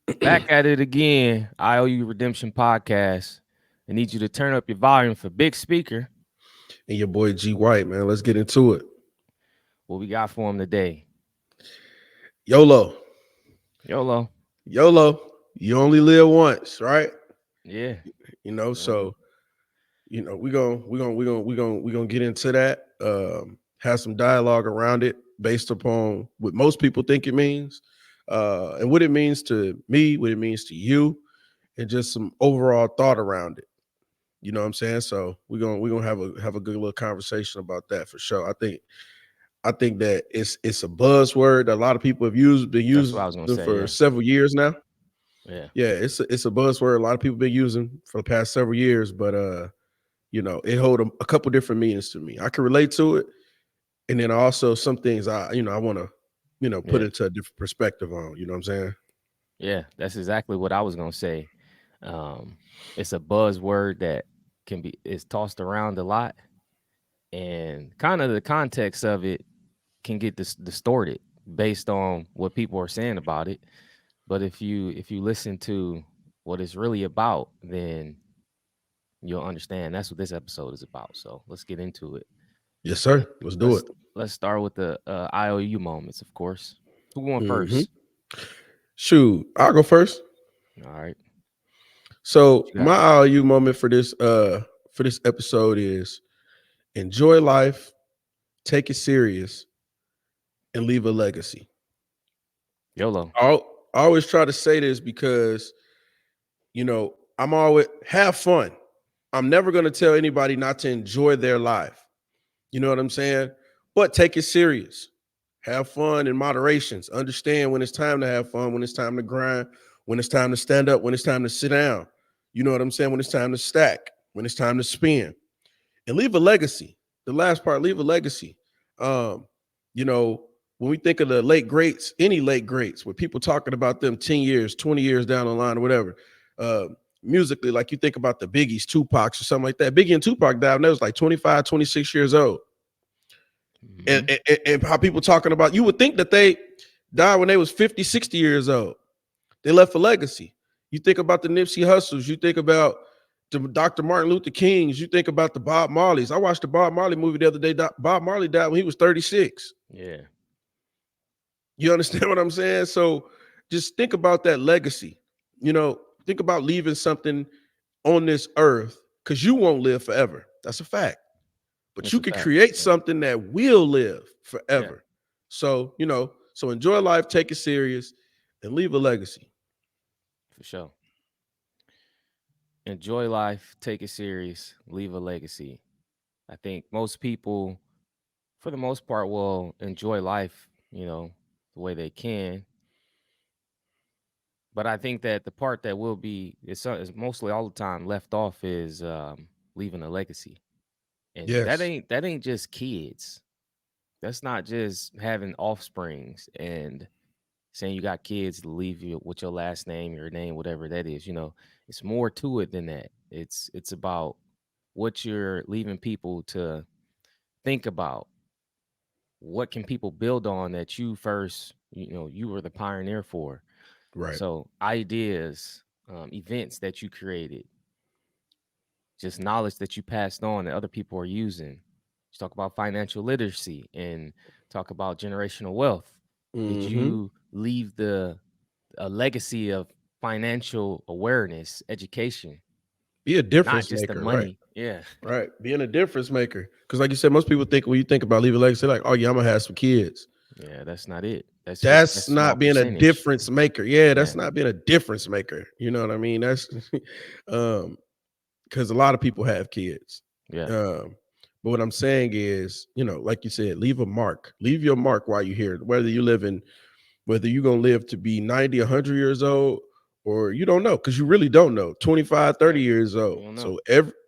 Back at it again. IOU Redemption Podcast. I need you to turn up your volume for Big Speaker. And your boy G White, man. Let's get into it. What we got for him today? YOLO. YOLO. YOLO. You only live once, right? Yeah. You know, You only so we gonna get into that. Have some dialogue around it based upon what most people think it means, and what it means to me, what it means to you, and just some overall thought around it. You know what I'm saying? So we're gonna have a good little conversation about that for sure. I think that it's a buzzword that a lot of people been That's what using I was gonna say. for Yeah. several years now. Yeah. Yeah, it's a buzzword a lot of people been using for the past several years, but it hold a couple different meanings to me. I can relate to it, and then also some things I want to put Yeah. into a different perspective on. You know what I'm saying? Yeah. That's exactly what I was gonna say. Um, it's a buzzword that can be is tossed around a lot, and kind of the context of it can get distorted based on what people are saying about it. But if you listen to what it's really about, then you'll understand. That's what this episode is about. So let's get into it. Yes, sir. And Let's do it. let's start with the IOU moments, of course. Who went hmm first? Shoot, I'll go first. All right, what So you got? my IOU moment for this episode is enjoy life, take it serious, and leave a legacy. YOLO. I always try to say this because I'm always have fun. I'm never going to tell anybody not to enjoy their life. You know what I'm saying? But take it serious. Have fun in moderations. Understand when it's time to have fun, when it's time to grind, when it's time to stand up, when it's time to sit down. You know what I'm saying? When it's time to stack, when it's time to spin. And leave a legacy. The last part, leave a legacy. Um, you know, when we think of the late greats, any late greats, with people talking about them 10 years, 20 years down the line or whatever, uh, musically, like you think about the Biggies, Tupacs, or something like that. Biggie and Tupac died when they was like 25, 26 years old. And, Hmm. and how people talking about, you would think that they died when they was 50, 60 years old. They left a legacy. You think about the Nipsey Hustles, you think about the Dr. Martin Luther Kings, you think about the Bob Marleys. I watched the Bob Marley movie the other day. Bob Marley died when he was 36. Yeah, You understand what I'm saying? So just think about that legacy. Think about leaving something on this earth because you won't live forever. That's a fact. But it's you a can fact. create Yeah, something that will live yeah, forever. So enjoy life, take it serious, and leave a legacy. for sure. Enjoy life, take it serious, leave a legacy. I think most people, for the most part, will enjoy life, the way they can. But I think that the part that will be is mostly all the time left off is leaving a legacy, and that Yes. ain't just kids. That's not just having offsprings and saying you got kids to leave you with your last name, your name, whatever that is. It's more to it than that. It's about what you're leaving people to think about. What can people build on that you first, you were the pioneer for. Right. So ideas, events that you created, just knowledge that you passed on that other people are using. You talk about financial literacy and talk about generational wealth. Did hmm you leave a legacy of financial awareness, education, Be a not difference just the maker, right? money? Yeah, Right. Being a difference maker. Because like you said, most people think when you think about leaving legacy, like, oh yeah, I'm gonna have some kids. yeah, that's not it. That's That's small not being a percentage. difference maker. Yeah, Yeah, that's not being a difference maker. You know what I mean? That's um because a lot of people have kids. yeah, Um, but what I'm saying is, like you said, leave a mark. Leave your mark while you're here. Whether you're gonna live to be 90, 100 years old, or you don't know, because you really don't know. 25, yeah. 30 years You old. don't know. So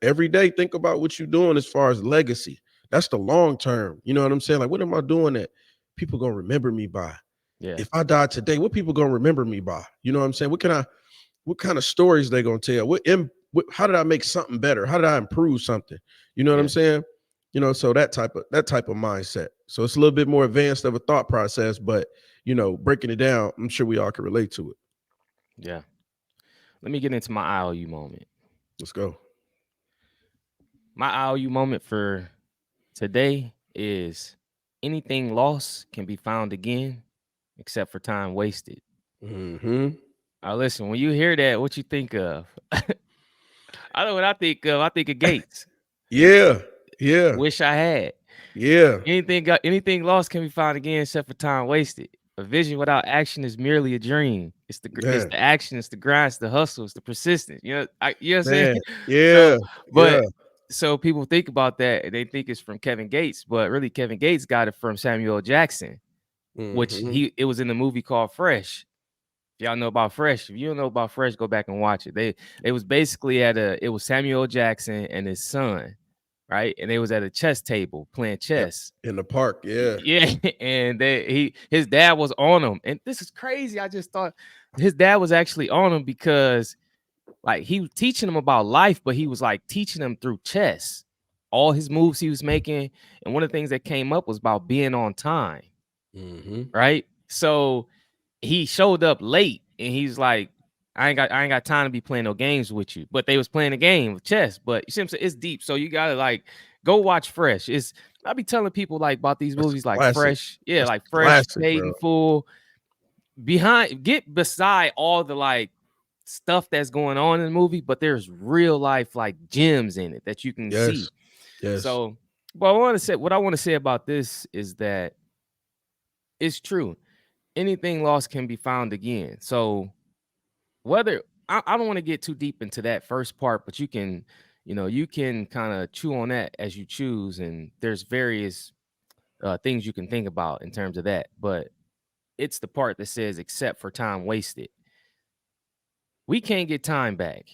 every day, think about what you're doing as far as legacy. That's the long term. You know what I'm saying? Like, what am I doing that people gonna remember me by? Yeah, If I die today, what people gonna remember me by? You know what I'm saying? What kind of stories they gonna tell? How did I make something better? How did I improve something? You know what I'm yeah, saying? So that type of mindset. So it's a little bit more advanced of a thought process, but breaking it down, I'm sure we all can relate to it. Yeah. Let me get into my IOU moment. Let's go. My IOU moment for today is anything lost can be found again except for time wasted. Mm-hmm. Listen, when you hear that, what you think of? I know what I think of. I think of Gates. Yeah. Yeah. Wish I had. Yeah. Anything lost can be found again except for time wasted. A vision without action is merely a dream. It's Man. the action, it's the grind, it's the hustle, it's the persistence. You know what I'm saying? Man. So, Yeah. Yeah. but so people think about that and they think it's from Kevin Gates, but really Kevin Gates got it from Samuel Jackson, which Mm-hmm. it was in the movie called Fresh. If y'all know about Fresh, if you don't know about Fresh, go back and watch it. It was basically it was Samuel Jackson and his son, right? And they was at a chess table playing Yep. chess. In the park. Yeah. Yeah, and his dad was on him. And this is crazy. I just thought his dad was actually on him because like he was teaching him about life, but he was like teaching him through chess. All his moves he was making. And one of the things that came up was about being on time, Mm-hmm. right? So he showed up late and he's like, I ain't got time to be playing no games with you. But they was playing a game of chess. But you see what I'm saying? It's deep. So you gotta like go watch Fresh. I be telling people like about these That's a movies like classic. Fresh. Yeah, That's like a Fresh, classic, Paid bro. in Full. Get beside all the like stuff that's going on in the movie, but there's real life like gems in it that you can see. Yes. Yes. So, but what I want to say about this is that it's true. Anything lost can be found again. So whether I don't want to get too deep into that first part, but you can kind of chew on that as you choose, and there's various things you can think about in terms of that. But it's the part that says except for time wasted. We can't get time back.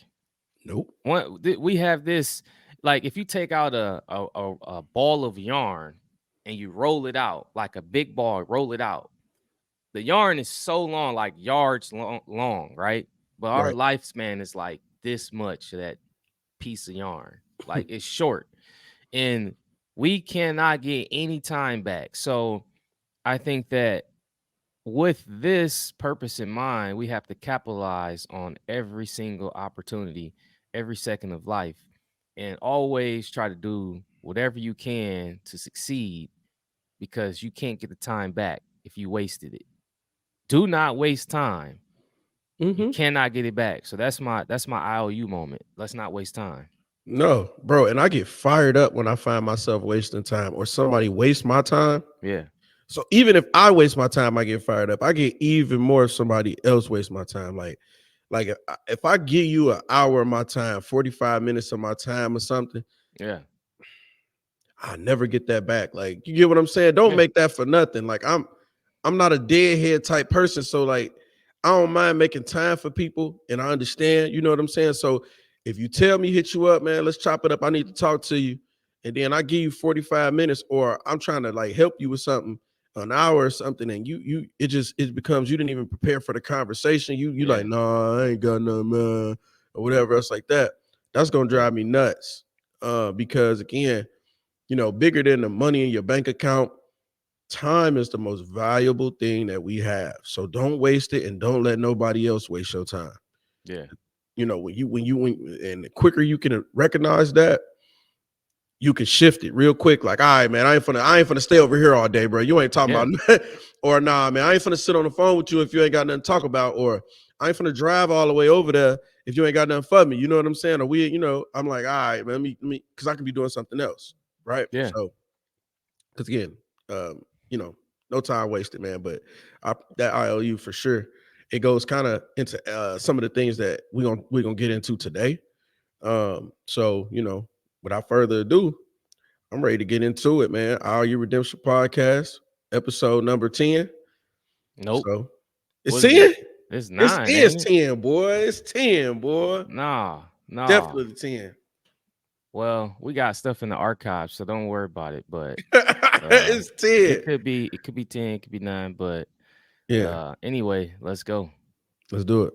Nope. We have this, like if you take out a ball of yarn and you roll it out like a big ball, roll it out. The yarn is so long, like yards long, right? But our Right. lifespan is like this much of that piece of yarn. Like it's short. And we cannot get any time back. So I think that with this purpose in mind, we have to capitalize on every single opportunity, every second of life, and always try to do whatever you can to succeed because you can't get the time back if you wasted it. Do not waste time. You Mm-hmm. cannot get it back. So that's my IOU moment. Let's not waste time. No, bro. And I get fired up when I find myself wasting time or somebody waste my time. Yeah. So even if I waste my time, I get fired up. I get even more if somebody else wastes my time. Like if I give you an hour of my time, 45 minutes of my time or something, Yeah. I never get that back. Like, you get what I'm saying? Don't Yeah. make that for nothing. Like, I'm not a deadhead type person. So like I don't mind making time for people and I understand, you know what I'm saying? So if you tell me hit you up, man, let's chop it up. I need to talk to you. And then I give you 45 minutes, or I'm trying to like help you with something, an hour or something, and it becomes you didn't even prepare for the conversation. You like, Yeah. nah, I ain't got no man, or whatever else like that. That's gonna Yeah. drive me nuts. Because again, bigger than the money in your bank account, time is the most valuable thing that we have. So don't waste it and don't let nobody else waste your time. Yeah. And the quicker you can recognize that, you can shift it real quick. Like, all right, man, I ain't finna stay over here all day, bro. You ain't talking Yeah. about nothing. Or nah, man, I ain't finna sit on the phone with you if you ain't got nothing to talk about. Or I ain't finna drive all the way over there if you ain't got nothing for me. You know what I'm saying? Or I'm like, all right, man, because I can be doing something else. Right. Yeah. So because again, you know, no time wasted, man. But that IOU for sure, it goes kind of into some of the things that we're gonna get into today. So without further ado, I'm ready to get into it, man. IOU Redemption Podcast, episode number 10. Nope. So it's What is it? 10. It's It's 9, is ain't it? 10, boy. It's 10, boy. Nah. Nah. Definitely 10. Well, we got stuff in the archives, so don't worry about it. But It's 10. it could be 10, it could be 9. But Yeah, anyway, let's go. let's do it.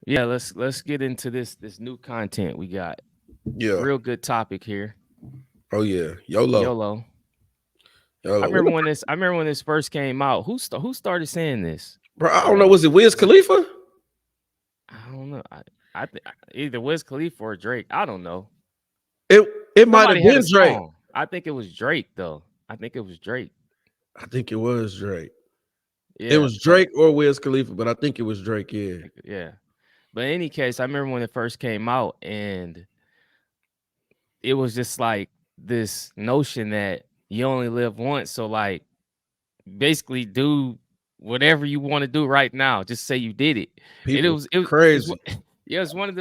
Yeah, let's get into this new content we got. Yeah. Real good topic here. Oh yeah. YOLO. YOLO. I YOLO. remember when this. I remember when this first came out. Who started saying this? Bro, I don't know. Was it Wiz Was it? Khalifa? I don't know. I think either Wiz Khalifa or Drake. I don't know. It it might have Somebody had a been Drake. song. I think it was Drake though. I think it was Drake. I think it was Drake. It Yeah, was but Drake or Wiz Khalifa, but I think it was Drake. Yeah. yeah. But in any case, I remember when it first came out, and it was just like this notion that you only live once. So like basically do whatever you want to do right now. Just say you did it. And People it's crazy. yeah, it was one of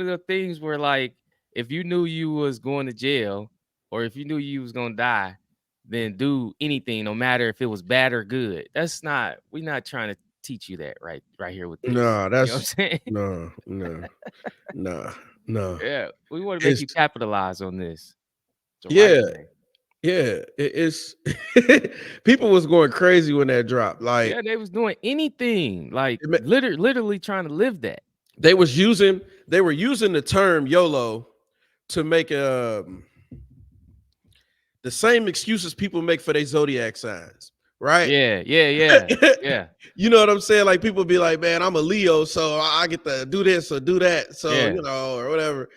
the things where like if you knew you was going to jail or if you knew you was gonna die, then do anything, no matter if it was bad or good. That's not we're not trying to teach you that right here with this. Nah, You know what that's I'm saying? no, no, nah, no. Yeah, we want to make It's you capitalize on this the right yeah, way. yeah. It's people was going crazy when that dropped. Like Yeah, they was doing anything, like it ma- literally trying to live that. they were using the term YOLO to make the same excuses people make for their zodiac signs, right? Yeah, yeah, yeah, yeah, You know what I'm saying? Like people be like, "Man, I'm a Leo, so I get to do this or do that." So yeah. you know, or whatever.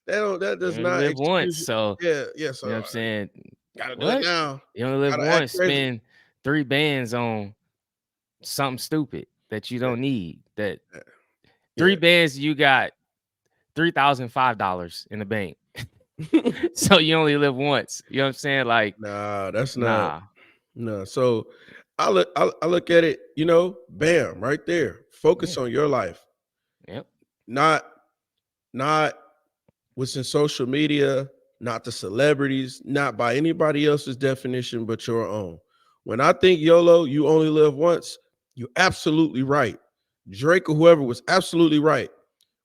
That You does only not live once, excuse you. so Yeah, yeah. you know So what I'm saying? gotta do it What? now. You only live Gotta act once. crazy. Spend 3 bands on something stupid that you Yeah, don't need. That yeah. 3 bands, you got $3,005 in the bank. yeah. So you only live once. You know what I'm saying? Like, Nah, that's not. nah. No. So I look at it. You know, bam, right there. Yeah. Focus on your life, Yep. not not what's in social media, not the celebrities, not by anybody else's definition but your own. When I think YOLO, you only live once, you're absolutely right. Drake or whoever was absolutely right.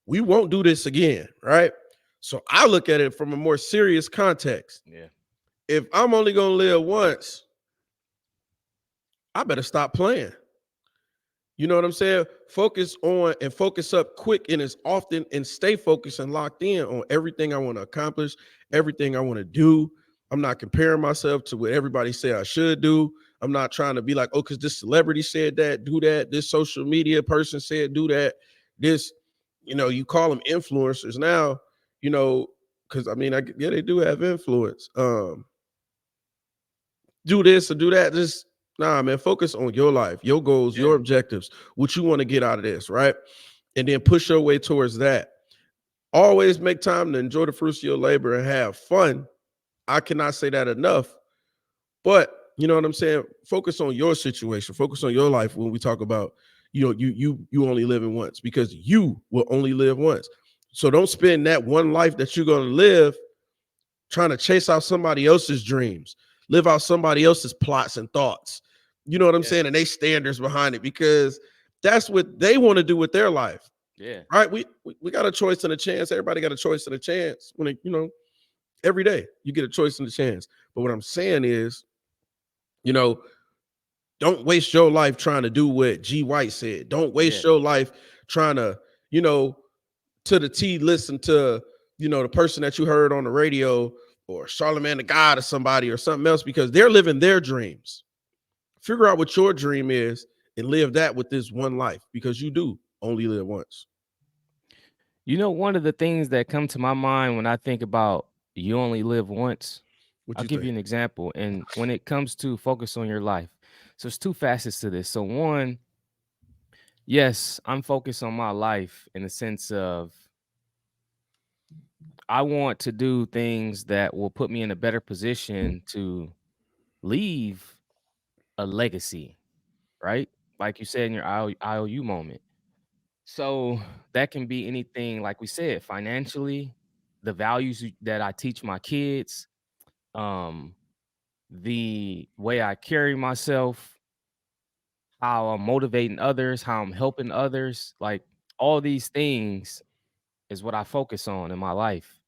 We won't do this again, right? So I look at it from a more serious context. Yeah. If I'm only going to live once, I better stop playing. You know what I'm saying? Focus on and focus up quick and as often and stay focused and locked in on everything I want to accomplish, everything I want to do. I'm not comparing myself to what everybody say I should do. I'm not trying to be like, oh, because this celebrity said that, do that. This social media person said, do that. This, you call them influencers now, you know, because I mean, yeah, they do have influence. Do this or do that. Just nah, man. Focus on your life, your goals, Yeah. your objectives, what you want to get out of this, right? And then push your way towards that. Always make time to enjoy the fruits of your labor and have fun. I cannot say that enough. But you know what I'm saying? Focus on your situation. Focus on your life when we talk about, you only living once because you will only live once. So don't spend that one life that you're gonna live trying to chase out somebody else's dreams, live out somebody else's plots and thoughts. You know what I'm Yeah. saying? And they standards behind it because that's what they want to do with their life. Yeah. Right? We got a choice and a chance. Everybody got a choice and a chance. When every day you get a choice and a chance. But what I'm saying is, you know, don't waste your life trying to do what G White said. Don't waste Yeah. your life trying to, you know, to the T listen to, the person that you heard on the radio or Charlemagne the God or somebody or something else because they're living their dreams. Figure out what your dream is and live that with this one life because you do only live once. You know, one of the things that come to my mind when I think about you only live once, What I'll you give you think? an example. And when it comes to focus on your life, so it's two facets to this. So one, yes, I'm focused on my life in the sense of I want to do things that will put me in a better position to leave a legacy, right? Like you said in your IOU moment. So that can be anything, like we said, financially, the values that I teach my kids, um, the way I carry myself, how I'm motivating others, how I'm helping others, like all these things is what I focus on in my life.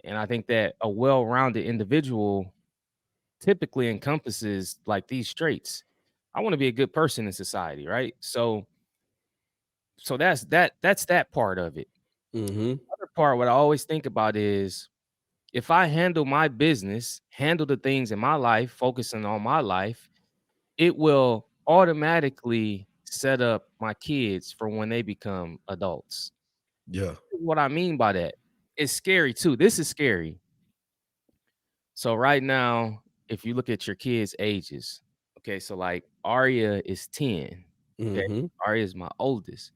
And I think that a well-rounded individual typically encompasses like these traits. I want to be a good person in society, right? So So that's that part of it. Mm-hmm. Other part, what I always think about is if I handle my business, handle the things in my life, focusing on my life, it will automatically set up my kids for when they become adults. Yeah. What I mean by that, it's scary too. This is scary. So right now, if you look at your kids' ages, okay, so like Aria is 10. Okay. Mm-hmm. Aria is my oldest.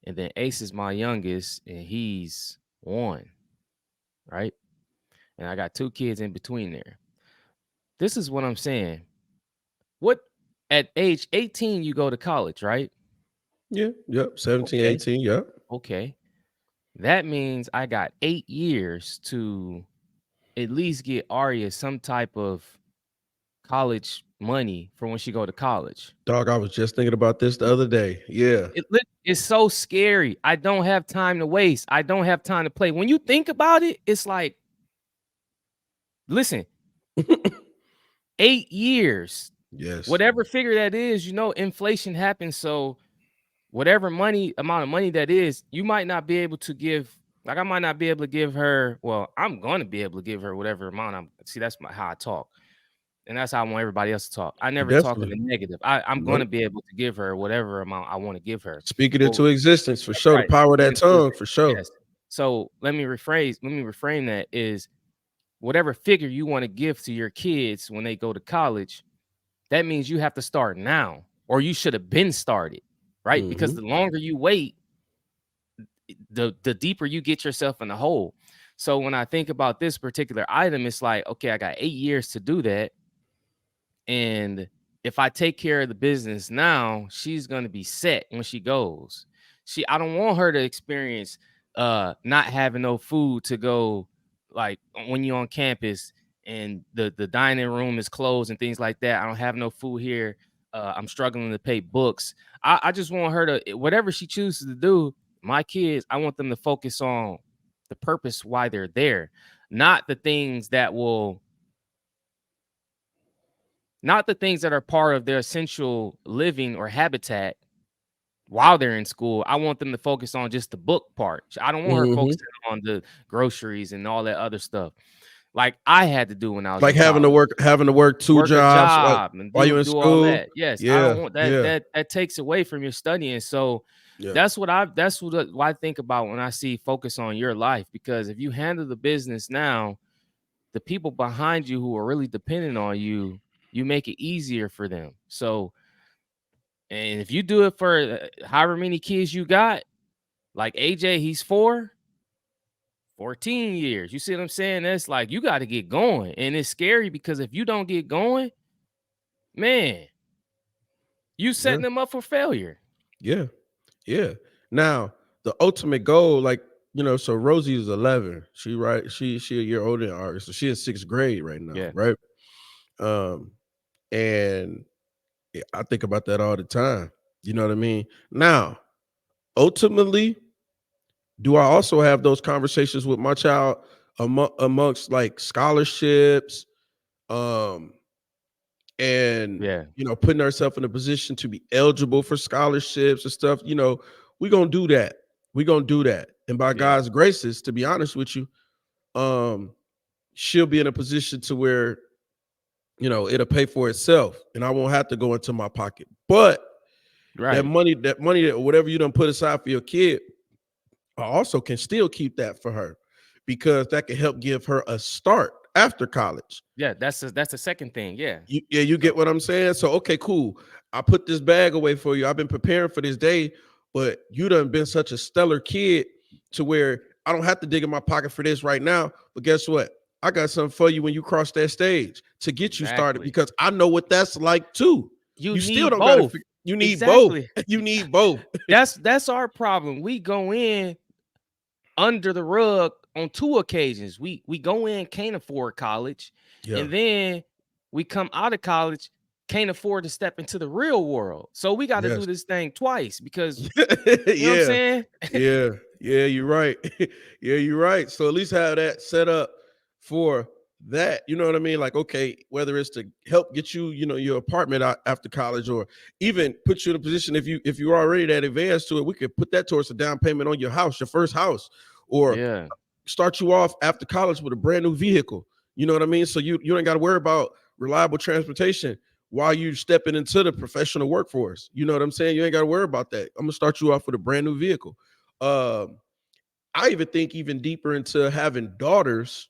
And then Ace is my youngest, and he's 1, right? And I got 2 kids in between there. This is what I'm saying. What at age 18 you go to college, right? Yeah. Yep. 17, Okay. 18. Yep. Okay. That means I got 8 years to at least get Aria some type of college money for when she go to college. Dog, I was just thinking about this the other day. Yeah. It's so scary. I don't have time to waste. I don't have time to play. When you think about it, it's like, listen, 8 years, Yes. whatever figure that is, inflation happens. So whatever amount of money that is, you might not be able to give. Like I might not be able to give her. Well, I'm going to be able to give her whatever amount. See, that's how I talk, and that's how I want everybody else to talk. I never talk in the Definitely. negative. I'm going to Nope. be able to give her whatever amount I want to give her. Speak it Well, into existence for that's sure. The right. power of Speak that it into tongue for existence. sure. Yes. So let me rephrase. Let me reframe that. Is whatever figure you want to give to your kids when they go to college, that means you have to start now, or you should have been started, right? Because Mm-hmm. the longer you wait, the deeper you get yourself in the hole. So when I think about this particular item, it's like, okay, I got 8 years to do that. And if I take care of the business now, she's gonna be set when she goes. I don't want her to experience not having no food to go, like when you're on campus and the dining room is closed and things like that. I don't have no food here. I'm struggling to pay books. I just want her to, whatever she chooses to do, my kids, I want them to focus on the purpose why they're there, not the things that will not the things that are part of their essential living or habitat while they're in school. I want them to focus on just the book part. I don't want her Mm-hmm. focusing on the groceries and all that other stuff like I had to do when I was Like in college. having to work two Work a jobs job and while you in do all school. that. Yes, I Yeah. don't want that. Yeah. That takes away from your studying. So Yeah. that's what I think about when I see focus on your life. Because if you handle the business now, the people behind you who are really dependent on you, you make it easier for them. So, and if you do it for however many kids you got, like AJ, he's 14 years. You see what I'm saying? That's like you got to get going. And it's scary because if you don't get going, man, you Yeah. setting them up for failure. Yeah. Yeah. Now, the ultimate goal, like, so Rosie is 11. She a year older than ours. So she in 6th grade right now, Yeah. right? Um, and yeah, I think about that all the time. You know what I mean? Now, ultimately, do I also have those conversations with my child amongst like scholarships, um, and Yeah. putting ourselves in a position to be eligible for scholarships and stuff? We're gonna do that. We're gonna do that. And by Yeah. God's graces, to be honest with you, um, she'll be in a position to where it'll pay for itself and I won't have to go into my pocket. But that Right. money, that whatever you done put aside for your kid, I also can still keep that for her because that can help give her a start after college. Yeah. That's the second thing. Yeah. You So get what I'm saying? So, okay, cool. I put this bag away for you. I've been preparing for this day, but you done been such a stellar kid to where I don't have to dig in my pocket for this right now. But guess what? I got something for you when you cross that stage to get you started exactly. because I know what that's like too. You You still need don't got to both. figure. You need both. Exactly. You need both. That's our problem. We go in under the rug on 2 occasions. We go in, can't afford college, Yeah. and then we come out of college, can't afford to step into the real world. So we got to Yes. do this thing twice because you know what I'm Yeah. saying? Yeah. Yeah. You're right. Yeah, you're right. So at least have that set up for that, you know what I mean? Like, okay, whether it's to help get you, your apartment out after college, or even put you in a position, if you're already that advanced to it, we could put that towards a down payment on your house, your first house, or Yeah. start you off after college with a brand new vehicle. You know what I mean? So you ain't got to worry about reliable transportation while you stepping into the professional workforce. You know what I'm saying? You ain't got to worry about that. I'm gonna start you off with a brand new vehicle. Um, I even think even deeper into having daughters,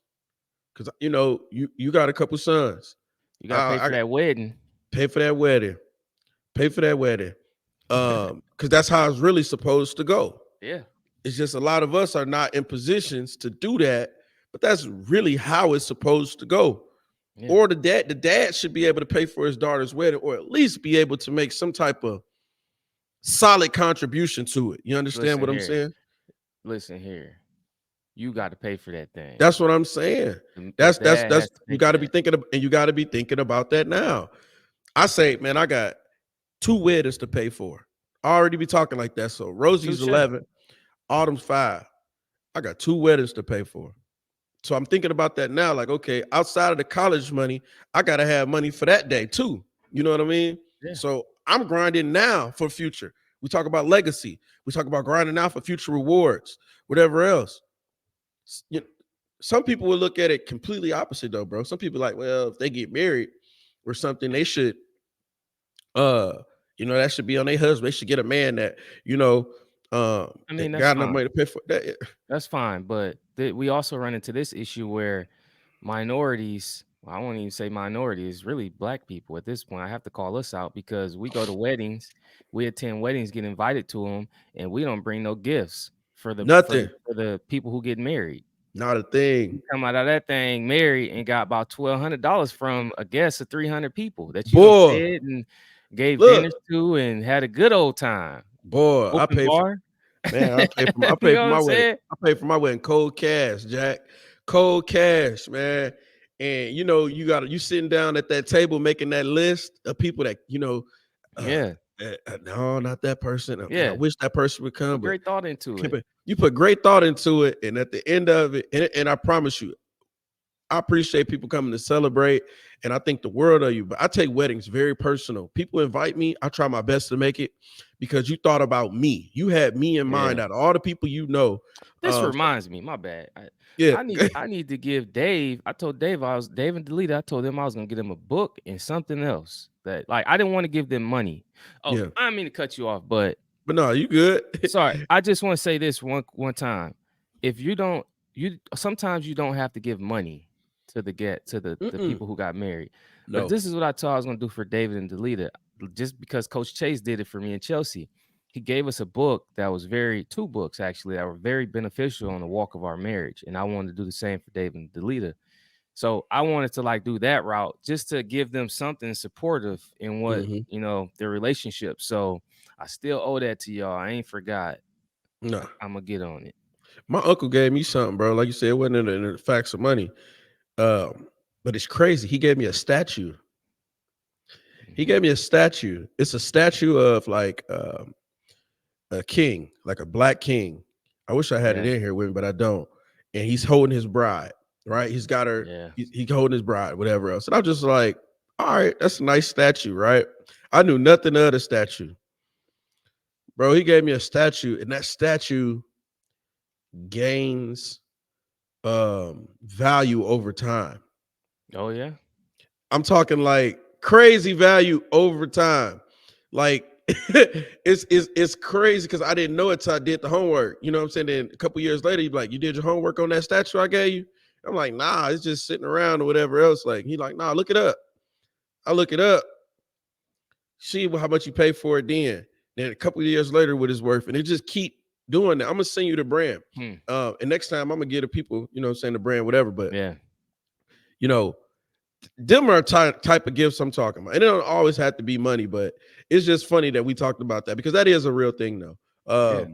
because you got a couple sons. You gotta pay I for that wedding. pay for that wedding. Pay for that wedding. Because that's how it's really supposed to go. Yeah. It's just a lot of us are not in positions to do that, but that's really how it's supposed to go. Yeah. Or the dad should be able to pay for his daughter's wedding, or at least be able to make some type of solid contribution to it. You understand Listen what I'm here. saying? Listen here. You got to pay for that thing. That's what I'm saying. The dad That's has to you pay got for to be that. thinking of, and you got to be thinking about that now. I say, man, I got two weddings to pay for. I already be talking like that. So Rosie's Touche. 11, Autumn's 5. I got two weddings to pay for. So I'm thinking about that now. Like, okay, outside of the college money, I gotta have money for that day too. You know what I mean? Yeah. So I'm grinding now for future. We talk about legacy. We talk about grinding now for future rewards, whatever else. You know, some people will look at it completely opposite though, bro. Some people like, well, if they get married or something, they should uh that should be on their husband. They should get a man that I mean, that's got enough fine. money to pay for that. That's fine. But we also run into this issue where minorities, well, I won't even say minorities, really black people at this point. I have to call us out because we go to weddings, we attend weddings, get invited to them, and we don't bring no gifts for the for the Nothing. for the people who get married. Not a thing. You come out of that thing married and got about $1,200 from a guest of 300 people that you done Boy, fed and gave look, dinners to and had a good old time. boy, I Open paid for bar. man, I You paid know for what I'm my wedding. saying? I paid for my wedding cold cash, Jack. Cold cash, man. And you sitting down at that table making that list of people that, uh, Yeah. no, not that person. Man, I Yeah. wish that person would come, Put but great thought into it. you put great thought into it, and at the end of it, and I promise you, I appreciate people coming to celebrate, and I think the world of you. But I take weddings very personal. People invite me, I try my best to make it because you thought about me. You had me in mind Yeah. out of all the people you know. This So, reminds me, my bad. yeah, I need to give Dave. I told Dave Dave and Delita. I told them I was gonna get him a book and something else that like I didn't want to give them money. Oh, yeah. I didn't mean to cut you off, but But no, you good. sorry. I just want to say this one time. If you don't, you sometimes you don't have to give money to the Mm-mm. people who got married. But No. this is what I thought I was gonna do for David and Delita, just because Coach Chase did it for me in Chelsea. He gave us a book that was two books actually that were very beneficial on the walk of our marriage, and I wanted to do the same for David and Delita. So I wanted to like do that route just to give them something supportive in what Hmm. their relationship. So I still owe that to y'all. I ain't forgot. No. I'm gonna get on it. My uncle gave me something, bro. Like you said, it wasn't in the facts of money. But it's crazy. He gave me a statue. He Mhm. gave me a statue. It's a statue of like a king, like a black king. I wish I had it Yeah, in here with me, but I don't. And he's holding his bride, right? He's got her, yeah. he holding his bride, whatever else. And I'm just like, all right, that's a nice statue, right? I knew nothing of the statue. Bro, he gave me a statue, and that statue gains value over time. Oh yeah. I'm talking like crazy value over time. Like it's crazy because I didn't know it till I did the homework. You know what I'm saying? Then a couple years later, you'd be like, you did your homework on that statue I gave you? I'm like, nah, it's just sitting around or whatever else. Like, he like, nah, look it up. I look it up, see how much you pay for it then. Then a couple of years later, what it's worth. And it just keep doing that. I'm gonna send you the brand. Hmm. And next time I'm gonna give the people, saying the brand, whatever. But Yeah. you know, them are type of gifts I'm talking about. And it don't always have to be money, but it's just funny that we talked about that because that is a real thing though. Yeah.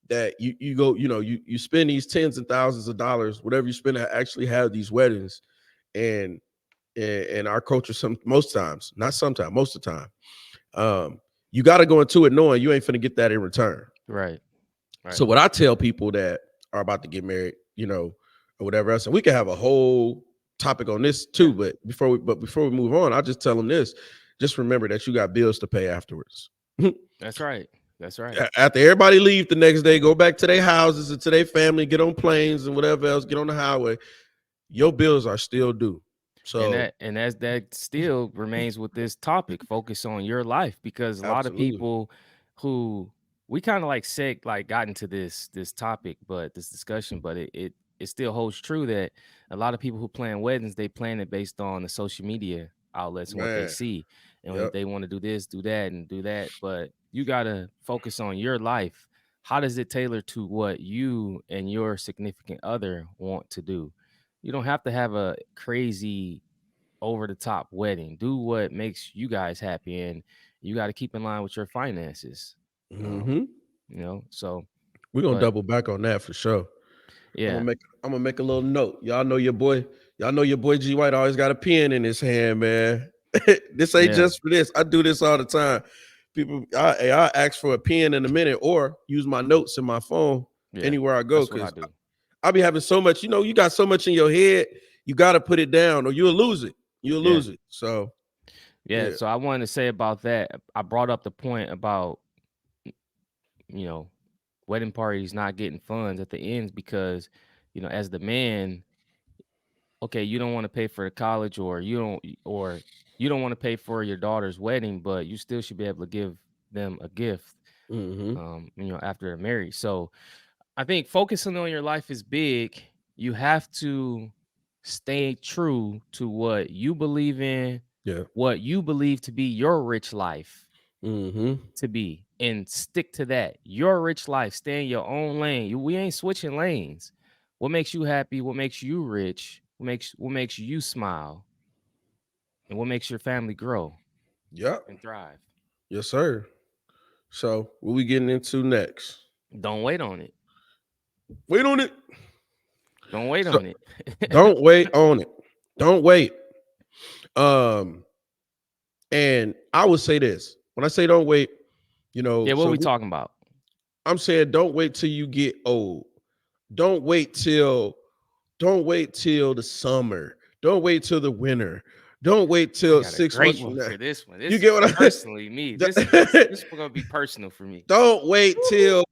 That you go, you spend these tens and thousands of dollars, whatever you spend to actually have these weddings, and and our culture most times, not sometimes, most of the time, you got to go into it knowing you ain't finna get that in return. Right. So Right. what I tell people that are about to get married, or whatever else, and we can have a whole topic on this Yeah. too. But before we move on, I'll just tell them this: just remember that you got bills to pay afterwards. That's right. That's right. After everybody leave the next day, go back to their houses and to their family, get on planes and whatever else, get on the highway. Your bills are still due. And So that still remains with this topic. Focus on your life, because a lot of absolutely, people who we kind of like said, like, got into this topic, but this discussion, but it still holds true that a lot of people who plan weddings, they plan it based on the social media outlets and what they man. see, and when Yep. they want to do this, do that, and do that. But you gotta focus on your life. How does it tailor to what you and your significant other want to do? You don't have to have a crazy over the top wedding. Do what makes you guys happy, and you got to keep in line with your finances. Um, Hmm. so, We're gonna but double back on that for sure. I'm gonna yeah, make I'm gonna make a little note. Y'all know your boy G White always got a pen in his hand, man. This ain't yeah, just for this. I do this all the time. I ask for a pen in a minute or use my notes in my phone yeah. anywhere I go That's what I because do. I be having so much, you got so much in your head, you gotta put it down or you'll lose it. You'll Yeah, lose it. So yeah. yeah. So I wanted to say about that. I brought up the point about you know wedding parties not getting funds at the ends because as the man, okay, you don't want to pay for the college, or you don't want to pay for your daughter's wedding, but you still should be able to give them a gift Hmm. after they're married. So I think focusing on your life is big. You have to stay true to what you believe in, Yeah. what you believe to be your rich life Hmm. to be, and stick to that. Your rich life, stay in your own lane. We ain't switching lanes. What makes you happy? What makes you rich? What makes you smile? And what makes your family grow Yep. and thrive? Yes, sir. So what we getting into next? Don't wait on it. Wait on it. Don't wait So on it. don't wait on it. Don't wait. Um, and I would say this when I say don't wait, Yeah, what are so we talking about? I'm saying don't wait till you get old. Don't wait till don't wait till the summer. Don't wait till the winter. Don't wait I till got a 6 months great from one now. for this one. You This get is what I personally me. This is gonna be personal for me. don't wait Woo! till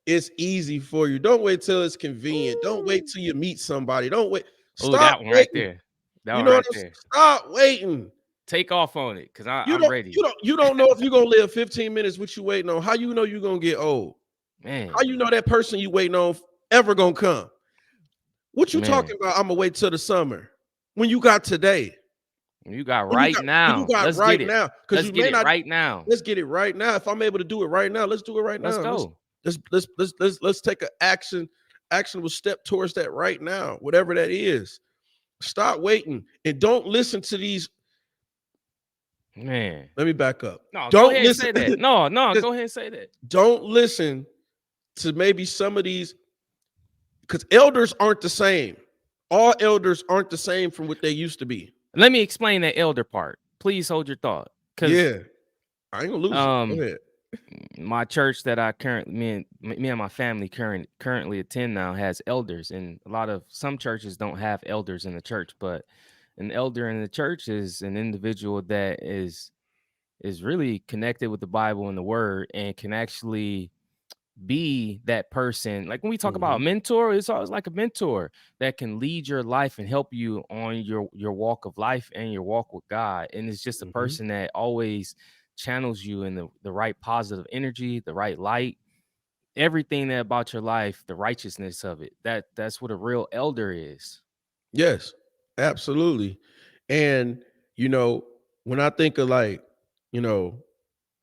it's easy for you. Don't wait till it's convenient. Don't wait Woo! till you meet somebody. Don't wait. Oh, Stop that one right waiting. there. That You one know what right I'm saying? there. Stop waiting. Take off on it, cause You I'm don't ready, you don't you don't know if you're gonna live 15 minutes. What you waiting on? How you know you're gonna get old? How man. you know that person you waiting on ever gonna come? What you Man, talking about? I'm gonna wait till the summer. When you got today. you got When you right got when you now. got Let's get right it. now. Because Let's you get may it not right now. let's get it right now. If I'm able to do it right now, let's do it right Let's now. Let's go. let's let's let's let's, let's take an actionable step towards that right now, whatever that is. Stop waiting and don't listen to these. Man. Let me back up. No, go Don't ahead and listen. say that. No, no, Just go ahead and say that. don't listen to maybe some of these because elders aren't the same. All elders aren't the same from what they used to be. Let me explain that elder part. Please hold your thought. Cause Yeah, I ain't gonna lose it. Go um ahead. my church that I currently me and my family currently attend now has elders, and some churches don't have elders in the church, but an elder in the church is an individual that is really connected with the Bible and the Word, and can actually be that person. Like when we talk about a Mhm. mentor, it's always like a mentor that can lead your life and help you on your walk of life and your walk with God. And it's just a Mhm. person that always channels you in the right positive energy, the right light, everything that about your life, the righteousness of it. That's what a real elder is. Yes, absolutely. And you know, when I think of like, you know,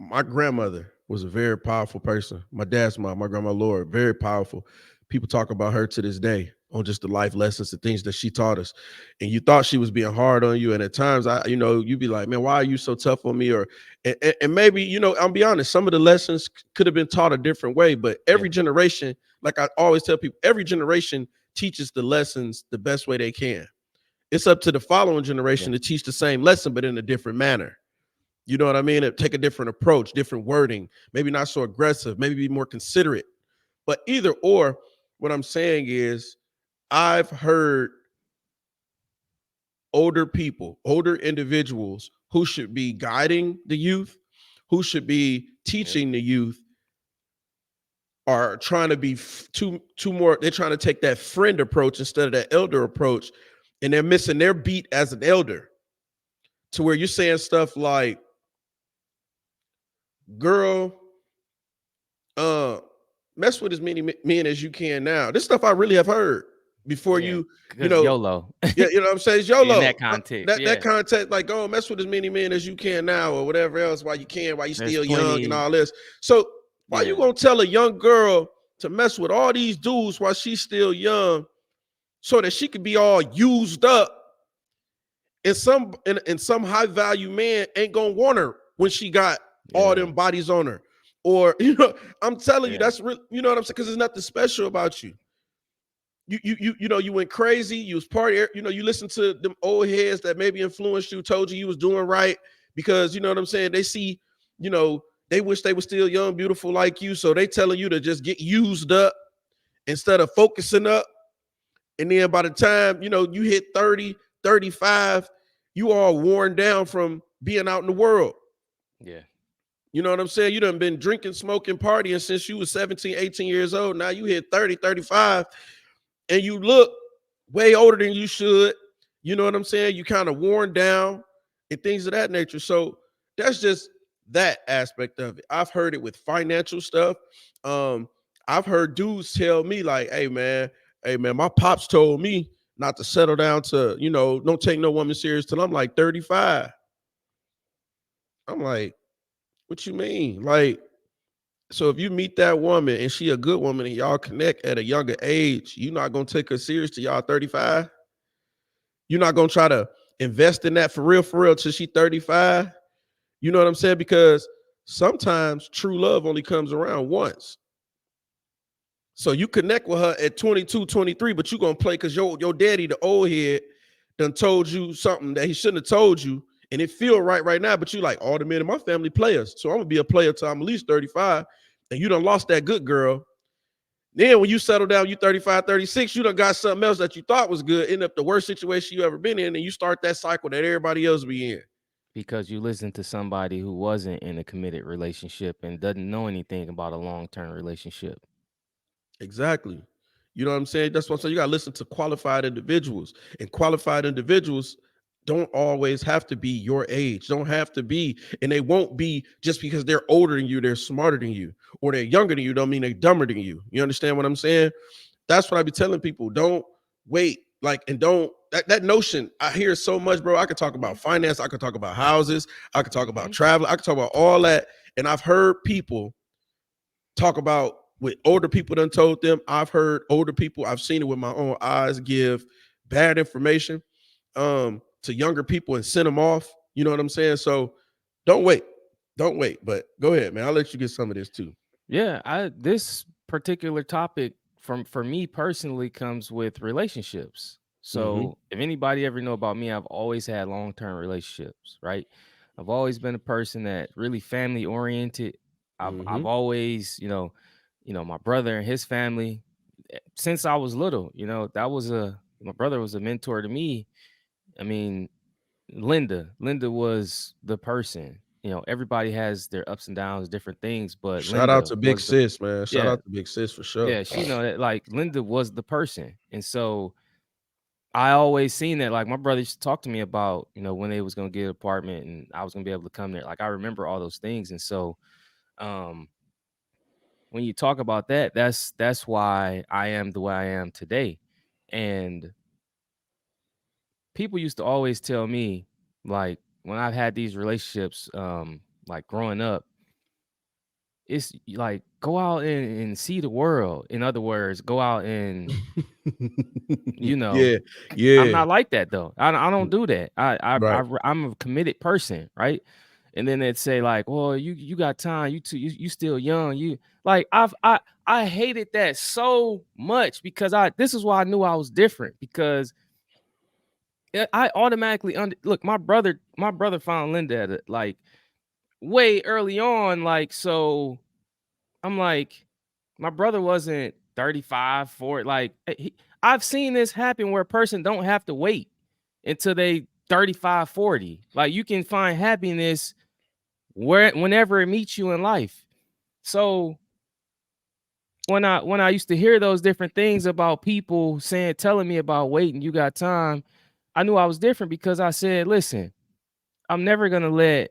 my grandmother was a very powerful person. My dad's mom, my grandma Laura, very powerful. People talk about her to this day on just the life lessons, the things that she taught us. And you thought she was being hard on you. And at times, you'd be like, man, why are you so tough on me? Or and maybe, I'll be honest, some of the lessons could have been taught a different way. But Yeah, every generation, like I always tell people, every generation teaches the lessons the best way they can. It's up to the following yeah, generation to teach the same lesson, but in a different manner. You know what I mean? Take a different approach, different wording, maybe not so aggressive, maybe be more considerate. But either or, what I'm saying is, I've heard older people, older individuals who should be guiding the youth, who should be Yep. teaching the youth, are trying to be too more. They're trying to take that friend approach instead of that elder approach, and they're missing their beat as an elder. To where you're saying stuff like, "Girl, uh, mess with as many men as you can now." This stuff I really have heard before Yeah. you Because know, YOLO. yeah, you know what I'm saying? It's In YOLO. that context, That yeah. context, like, go mess with as many men as you can now, or whatever else, while you can, while you There's still young and plenty. all this. So why you Yeah. gonna tell a young girl to mess with all these dudes while she's still young, so that she could be all used up, and some high value man ain't gonna want her when she got all Yeah. them bodies on her? Or I'm telling you, Yeah. that's real. You know what I'm saying? Because there's nothing special about you. You went crazy. You was party. You listen to them old heads that maybe influenced you, told you was doing right, because you know what I'm saying. They see, they wish they were still young, beautiful like you, so they telling you to just get used up instead of focusing up. And then by the time you hit 30, 35, you all worn down from being out in the world. Yeah. You know what I'm saying? You done been drinking, smoking, partying since you was 17, 18 years old. Now you hit 30, 35, and you look way older than you should. You know what I'm saying? You kind of worn down and things of that nature. So that's just that aspect of it. I've heard it with financial stuff. Um, I've heard dudes tell me like, hey man, my pops told me not to settle down to, don't take no woman serious till I'm like 35. I'm like, what you mean? Like, so if you meet that woman and she a good woman and y'all connect at a younger age, you not gonna take her serious till y'all 35? You're not gonna try to invest in that for real till she 35. You know what I'm saying? Because sometimes true love only comes around once. So you connect with her at 22, 23, but you gonna play because your daddy, the old head, done told you something that he shouldn't have told you, and it feel right now. But you like, all the men in my family players, so I'm gonna be a player till I'm at least 35, and you done lost that good girl. Then when you settle down, you 35, 36, you done got something else that you thought was good, end up the worst situation you ever been in, and you start that cycle that everybody else be in. Because you listen to somebody who wasn't in a committed relationship and doesn't know anything about a long-term relationship. Exactly. You know what I'm saying? That's what I'm saying. You got to listen to qualified individuals, and qualified individuals don't always have to be your age, don't have to be, and they won't be just because they're older than you, they're smarter than you, or they're younger than you, don't mean they're dumber than you. You understand what I'm saying? That's what I be telling people. Don't wait. Like, and don't that notion. I hear it so much, bro. I could talk about finance, I could talk about houses, I could talk about Mhm. travel, I could talk about all that. And I've heard people talk about with older people done told them. I've heard older people, I've seen it with my own eyes, give bad information to younger people and send them off. You know what I'm saying? So don't wait. Don't wait. But go ahead, man. I'll let you get some of this too. Yeah, I this particular topic from for me personally comes with relationships. Mm-hmm. So, if anybody ever know about me, I've always had long-term relationships, right? I've always been a person that really family oriented. I've Mm-hmm. always, my brother and his family since I was little, that was a my brother was a mentor to me. I mean, Linda was the person. Everybody has their ups and downs, different things, but Shout out Linda to Big was the Sis, man. Shout yeah, out to Big Sis for sure. yeah, she know that like Linda was the person. And so I always seen that like my brother used to talk to me about, when they was gonna get an apartment and I was gonna be able to come there. Like I remember all those things. And so um when you talk about that, that's why I am the way I am today. And people used to always tell me, like, when I've had these relationships, like growing up, it's like go out and see the world. In other words, go out and you know, Yeah, I'm yeah. not like that though. I don't do that. Right. I'm a committed person, right? And then they'd say like, "Well, you got time. You still young. You like I hated that so much because I this is why I knew I was different because I automatically look. My brother found Linda at like way early on. Like so, I'm like, my brother wasn't 35 for it. Like I've seen this happen where a person don't have to wait. until they 35, 40. Like you can find happiness whenever it meets you in life. So when I used to hear those different things about people saying telling me about waiting, you got time, I knew I was different because I said, listen, I'm never gonna let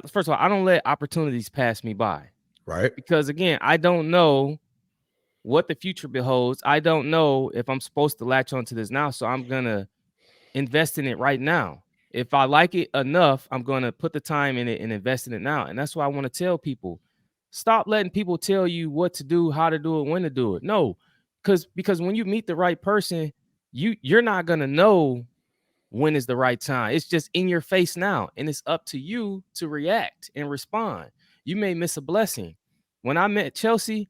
first of all, I don't let opportunities pass me by. Right. Because again, I don't know what the future beholds. I don't know if I'm supposed to latch onto this now. So I'm gonna invest in it right now. If I like it enough, I'm gonna put the time in it and invest in it now. And that's why I want to tell people, stop letting people tell you what to do, how to do it, when to do it. No, because when you meet the right person, you're not gonna know when is the right time. It's just in your face now, and it's up to you to react and respond. You may miss a blessing. When I met Chelsea,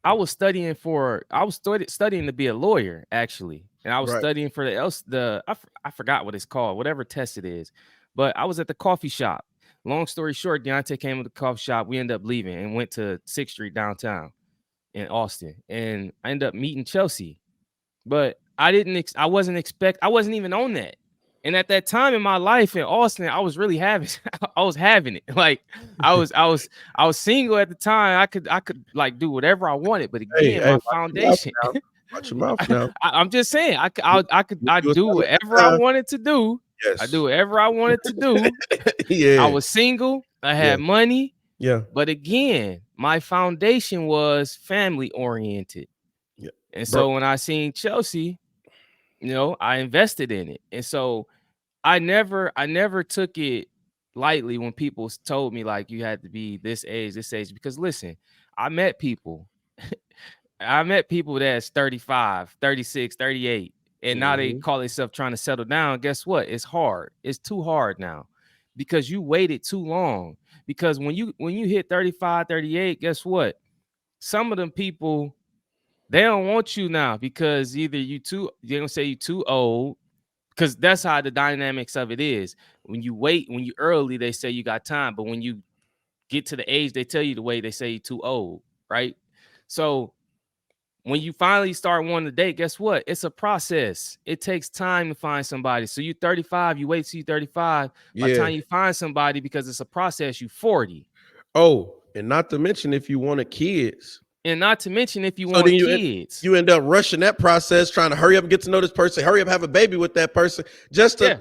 I was studying to be a lawyer actually, and I was Right. studying for I forgot what it's called, whatever test it is. But I was at the coffee shop. Long story short, Deontay came to the coffee shop. We ended up leaving and went to 6th Street downtown in Austin, and I ended up meeting Chelsea. But I wasn't even on that. And at that time in my life in Austin, I was really having I was having it. Like I was single at the time. I could like do whatever I wanted. But Hey, again, hey, my watch your mouth foundation, now. Watch your mouth now. I'm just saying, I You was do selling whatever that I time. wanted to do. I do Yes. whatever I wanted to do. I Yeah. was single, I Yeah. had money, Yeah. but again, my foundation was family oriented. Yeah. And Bro. so when I seen Chelsea, I invested in it. And so I never took it lightly when people told me like you had to be this age, because listen, I met people. I met people that's 35, 36, 38, and now they Mhm. call themselves trying to settle down. Guess what? It's hard. It's too hard now because you waited too long. Because when you hit 35, 38, guess what? Some of them people, they don't want you now because either they're gonna say you too old, because that's how the dynamics of it is. When you wait, when you early, they say you got time, but when you get to the age they tell you to wait, they say you're too old, right? So when you finally start wanting to date, guess what? It's a process. It takes time to find somebody. So you 35, you wait till you 35. By the Yeah. time you find somebody, because it's a process, you 40. Oh, and not to mention if you wanted kids. And not to mention if you So then want kids. you end up rushing that process, trying to hurry up and get to know this person, hurry up, have a baby with that person, Yeah.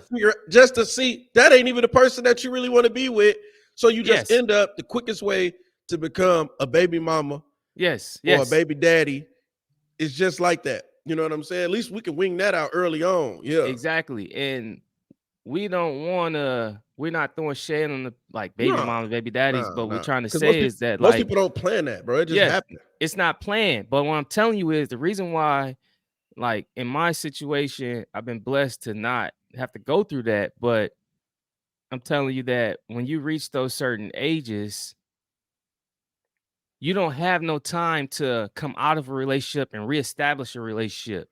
just to see that ain't even the person that you really want to be with. So you just Yes. end up the quickest way to become a baby mama Yes. or a Yes. baby daddy is just like that. You know what I'm saying? At least we can wing that out early on. Yeah. Exactly. And we're not throwing shade on the like baby No, mamas, baby daddies, no, but we're no. trying to Because say is that most like, people don't plan that, bro. It just yes, happened. it's not planned. But what I'm telling you is the reason why, like in my situation, I've been blessed to not have to go through that. But I'm telling you that when you reach those certain ages, you don't have no time to come out of a relationship and reestablish a relationship.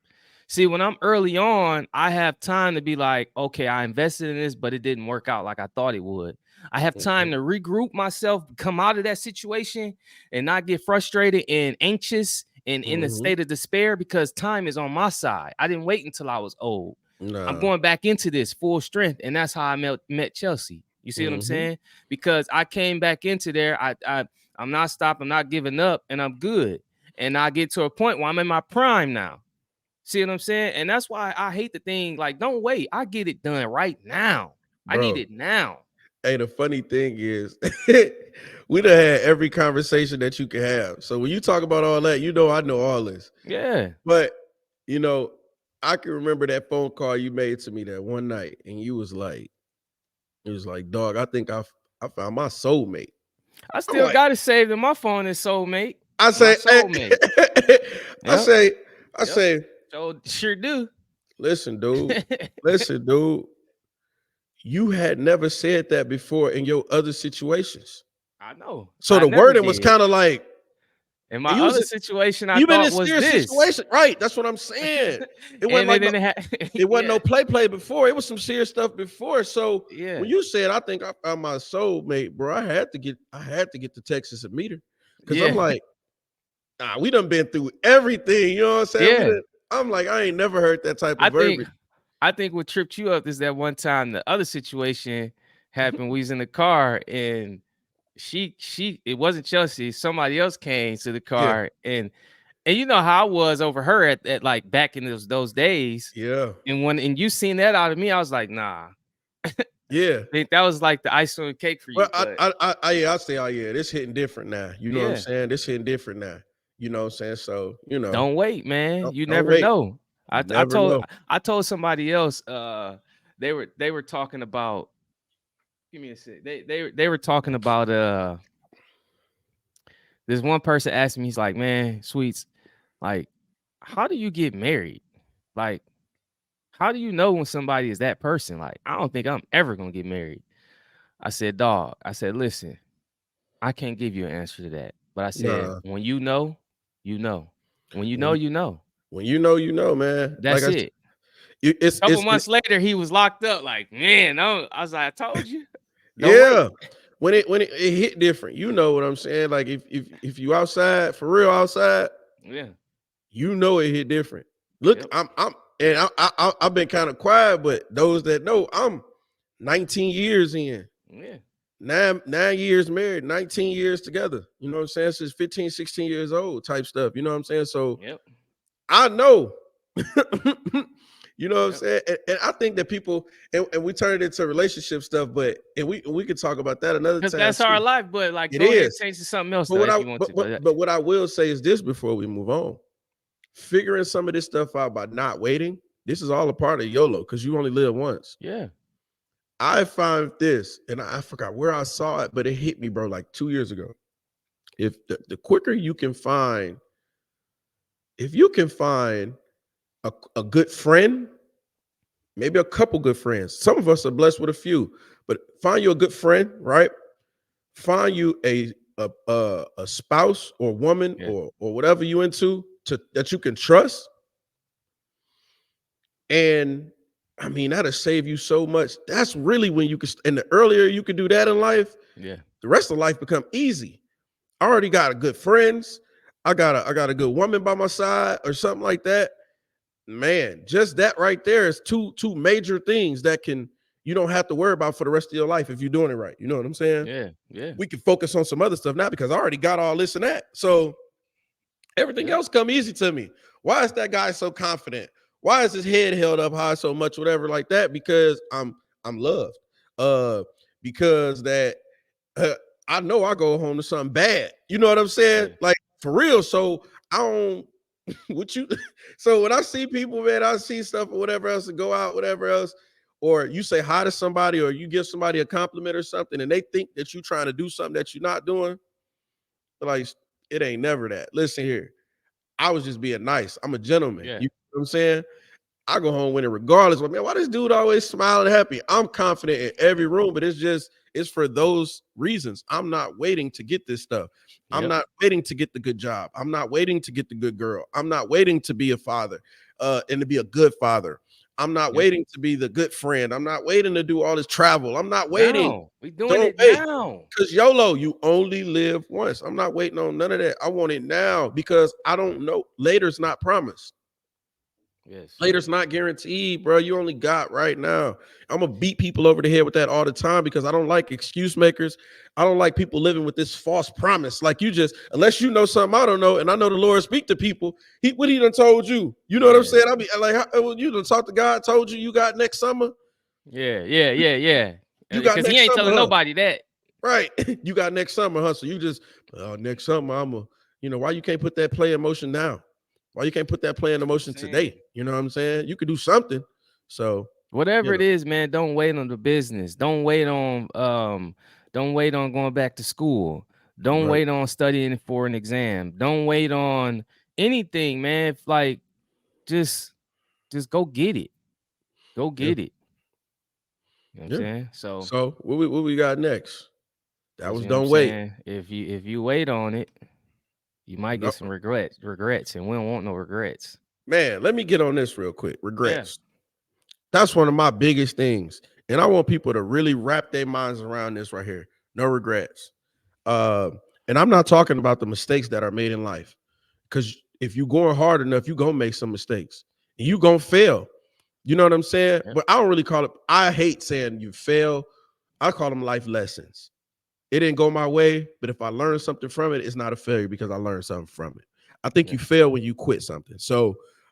See, when I'm early on, I have time to be like, okay, I invested in this, but it didn't work out like I thought it would. I have time Mhm, to regroup myself, come out of that situation, and not get frustrated and anxious and in a mhm. state of despair because time is on my side. I didn't wait until I was old. I'm Nah. going back into this full strength, and that's how I met Chelsea. You see what I'm Mhm. saying? Because I came back into there. I'm not stopping, I'm not giving up, and I'm good. And I get to a point where I'm in my prime now. See what I'm saying? And that's why I hate the thing. Like, don't wait. I get it done right now. I need Bro. it now. Hey, the funny thing is, we done had every conversation that you can have. So when you talk about all that, you know I know all this. Yeah. But you know, I can remember that phone call you made to me that one night, and you was like, dog, I found my soulmate. I I'm still like, got it saved in my phone as soulmate. I My say, soulmate. I Yep. say, I Yep. say, Sure do. listen, dude, listen, dude, you had never said that before in your other situations. I know. So I the never wording was did. kind of like, In my and you was other situation, I you been in thought a was serious this. situation, right? That's what I'm saying. It wasn't And it like no, didn't have it wasn't yeah. no play before. It was some serious stuff before. So Yeah. when you said, I think I found my soulmate, bro, I had to get to Texas and meet her because I'm Yeah. like, nah, we done been through everything. You know what I'm saying? Yeah. I'm like, I ain't never heard that type I of think verbiage. I think what tripped you up is that one time the other situation happened. We was in the car and she it wasn't Chelsea. Somebody else came to the Yeah, car and you know how I was over her at like back in those days. yeah, And you seen that out of me, I was like, nah. yeah. Think that was like the icing on the cake for Well, you, but yeah, I say, oh yeah, this hitting different now. You know what I'm yeah. saying? This hitting different now. You know what I'm saying? So Don't wait, man. You don't never wait. know. You I never told know. somebody else, they were talking about give me a sec. They were talking about this one person asked me, he's like, man, Sweets, like, how do you get married? Like, how do you know when somebody is that person? Like, I don't think I'm ever gonna get married. I said, dog, I said, listen, I can't give you an answer to that. But I said, Nah. when you know, you know. When you know, When you know. when you know, man. Like That's I said, it. Couple it months later, he was locked up. Like, man, I was like, I told you, don't wait. yeah. When it hit different, you know what I'm saying? Like if you outside for real outside, Yeah, you know it hit different. Look, yep, I'm and I've been kind of quiet, but those that know, I'm 19 years in. yeah, Nine years married, 19 years together. You know what I'm saying? Since 15, 16 years old type stuff. You know what I'm saying? So yep, I know. You know what I'm yep. saying? And I think that people and we turn it into relationship stuff, but and we could talk about that another Because time that's our too. life. But like, It go ahead, is. change to something else But though, what if I you want to. But but what I will say is this before we move on. Figuring some of this stuff out by not waiting, this is all a part of YOLO because you only live once. yeah, I find this, and I forgot where I saw it, but it hit me, bro, like 2 years ago. If the quicker you can find, if you can find a good friend, maybe a couple good friends. Some of us are blessed with a few, but find you a good friend, right? Find you a spouse or woman yeah, or whatever you into to that you can trust. And I mean, that'll save you so much. That's really when you can, and the earlier you can do that in life, yeah, the rest of life become easy. I already got a good friends. I got a good woman by my side or something like that. Man, just that right there is two major things that can you don't have to worry about for the rest of your life if you're doing it right. You know what I'm saying? yeah, yeah, We can focus on some other stuff now because I already got all this and that. So everything yep, else come easy to me. Why is that guy so confident? Why is his head held up high so much, whatever like that? Because I'm loved. Uh, because that uh, I know I go home to something bad. You know what I'm saying? yeah, Like for real. So I don't what you so when I see people, man, I see stuff or whatever else and go out, whatever else, or you say hi to somebody or you give somebody a compliment or something and they think that you're trying to do something that you're not doing, like it ain't never that. Listen here. I was just being nice. I'm a gentleman. yeah, You know what I'm saying? I go home winning regardless. But man, why this dude always smiling happy? I'm confident in every room, but it's for those reasons. I'm not waiting to get this stuff. I'm yep, not waiting to get the good job. I'm not waiting to get the good girl. I'm not waiting to be a father, and to be a good father. I'm not yep. waiting to be the good friend. I'm not waiting to do all this travel. I'm not waiting. Now we doing Don't it wait. now. Because YOLO, you only live once. I'm not waiting on none of that. I want it now because I don't know. Later's not promised. Yes, Later's not guaranteed, bro. You only got right now. I'm gonna beat people over the head with that all the time because I don't like excuse makers. I don't like people living with this false promise. Like you just, unless you know something I don't know, and I know the Lord speak to people. What he done told you? You know what I'm yeah, saying? I be like, you done talk to God, told you you got next summer. yeah, yeah, yeah, yeah. You got Because he next ain't summer, telling huh? nobody that. Right. You got next summer, huh? So you just next summer, why you can't put that play in motion now? Why you can't put that play in I'm motion today? saying. You know what I'm saying? You could do something. So, you Whatever it know, is, man, don't wait on the business. Don't wait on going back to school. Don't right. wait on studying for an exam. Don't wait on anything, man. Like just just go get it. Go Yeah. get it. You know what I'm Yeah. saying? So, So what we got next? That cause was you know what I'm don't wait. saying? If you wait on it, you might No, get some regrets, and we don't want no regrets. man, let me get on this real quick. Yeah. Regrets. That's one of my biggest things. And I want people to really wrap their minds around this right here. No regrets. Uh, and I'm not talking about the mistakes that are made in life. Because if you're going hard enough, you're gonna make some mistakes. And you're gonna fail. You know what I'm saying? Yep. But I don't really call it. I hate saying you fail. I call them life lessons. It didn't go my way, but if I learned something from it, it's not a failure because I learned something from it. I think Yeah. you fail when you quit something.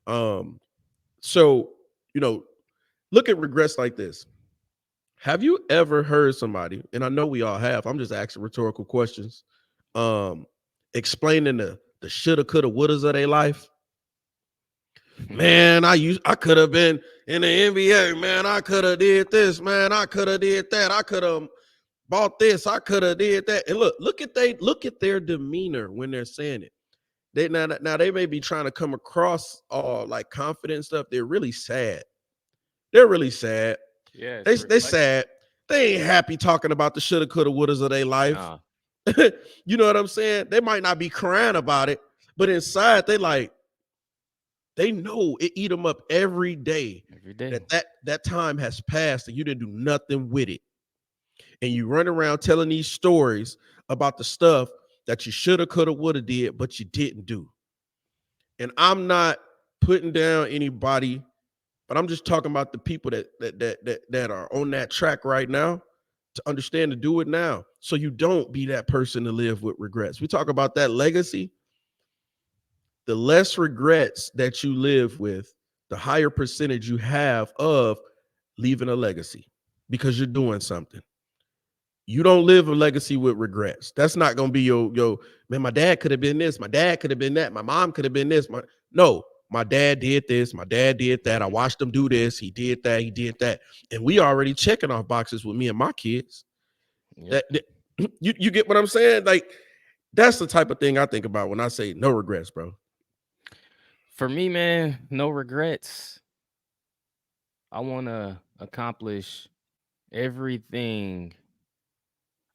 Um, so you know, look at regrets like this. Have you ever heard somebody, and I know we all have, I'm just asking rhetorical questions, um, explaining the shoulda, coulda, wouldas of their life? Man, I could have been in the NBA, man. I could have did this, man. I could have did that. I could have bought this. I could have did that. And look at their demeanor when they're saying it. Now they may be trying to come across all like confident stuff. They're really sad. They're really sad. Yeah, it's a They reflection. sad. They ain't happy talking about the shoulda, coulda, wouldas of their life. Nah, You know what I'm saying? They might not be crying about it, but inside they know it eat them up every day every day. that time has passed and you didn't do nothing with it. And you run around telling these stories about the stuff that you shoulda, coulda, woulda did, but you didn't do. And I'm not putting down anybody, but I'm just talking about the people that are on that track right now to understand to do it now. So you don't be that person to live with regrets. We talk about that legacy. The less regrets that you live with, the higher percentage you have of leaving a legacy because you're doing something. You don't live a legacy with regrets. That's not gonna be your man. My dad could have been this. My dad could have been that. My mom could have been this. No, my dad did this. My dad did that. I watched him do this. He did that. He did that. And we already checking off boxes with me and my kids. Yep. That you get what I'm saying? Like that's the type of thing I think about when I say no regrets, bro. For me, man, no regrets. I want to accomplish everything.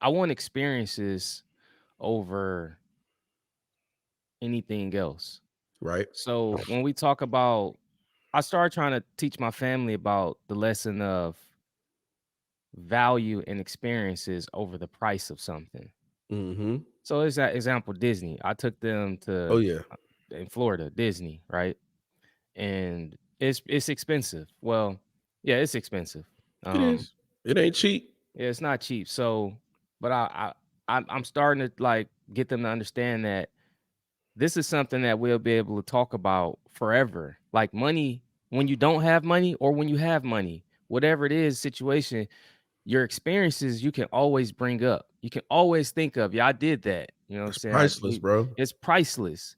I want experiences over anything else. Right? So when we talk about, I started trying to teach my family about the lesson of value and experiences over the price of something. Mm-hmm. So as that example, Disney. I took them Oh to yeah, in Florida, Disney, right? And it's expensive. Well, yeah, it's expensive. it Um, is. It ain't cheap. yeah, it's not cheap. So, but I'm starting to like get them to understand that this is something that we'll be able to talk about forever. Like money, when you don't have money or when you have money, whatever it is, situation, your experiences you can always bring up. You can always think of, yeah, I did that. You know what I'm It's saying? priceless, bro. It's priceless.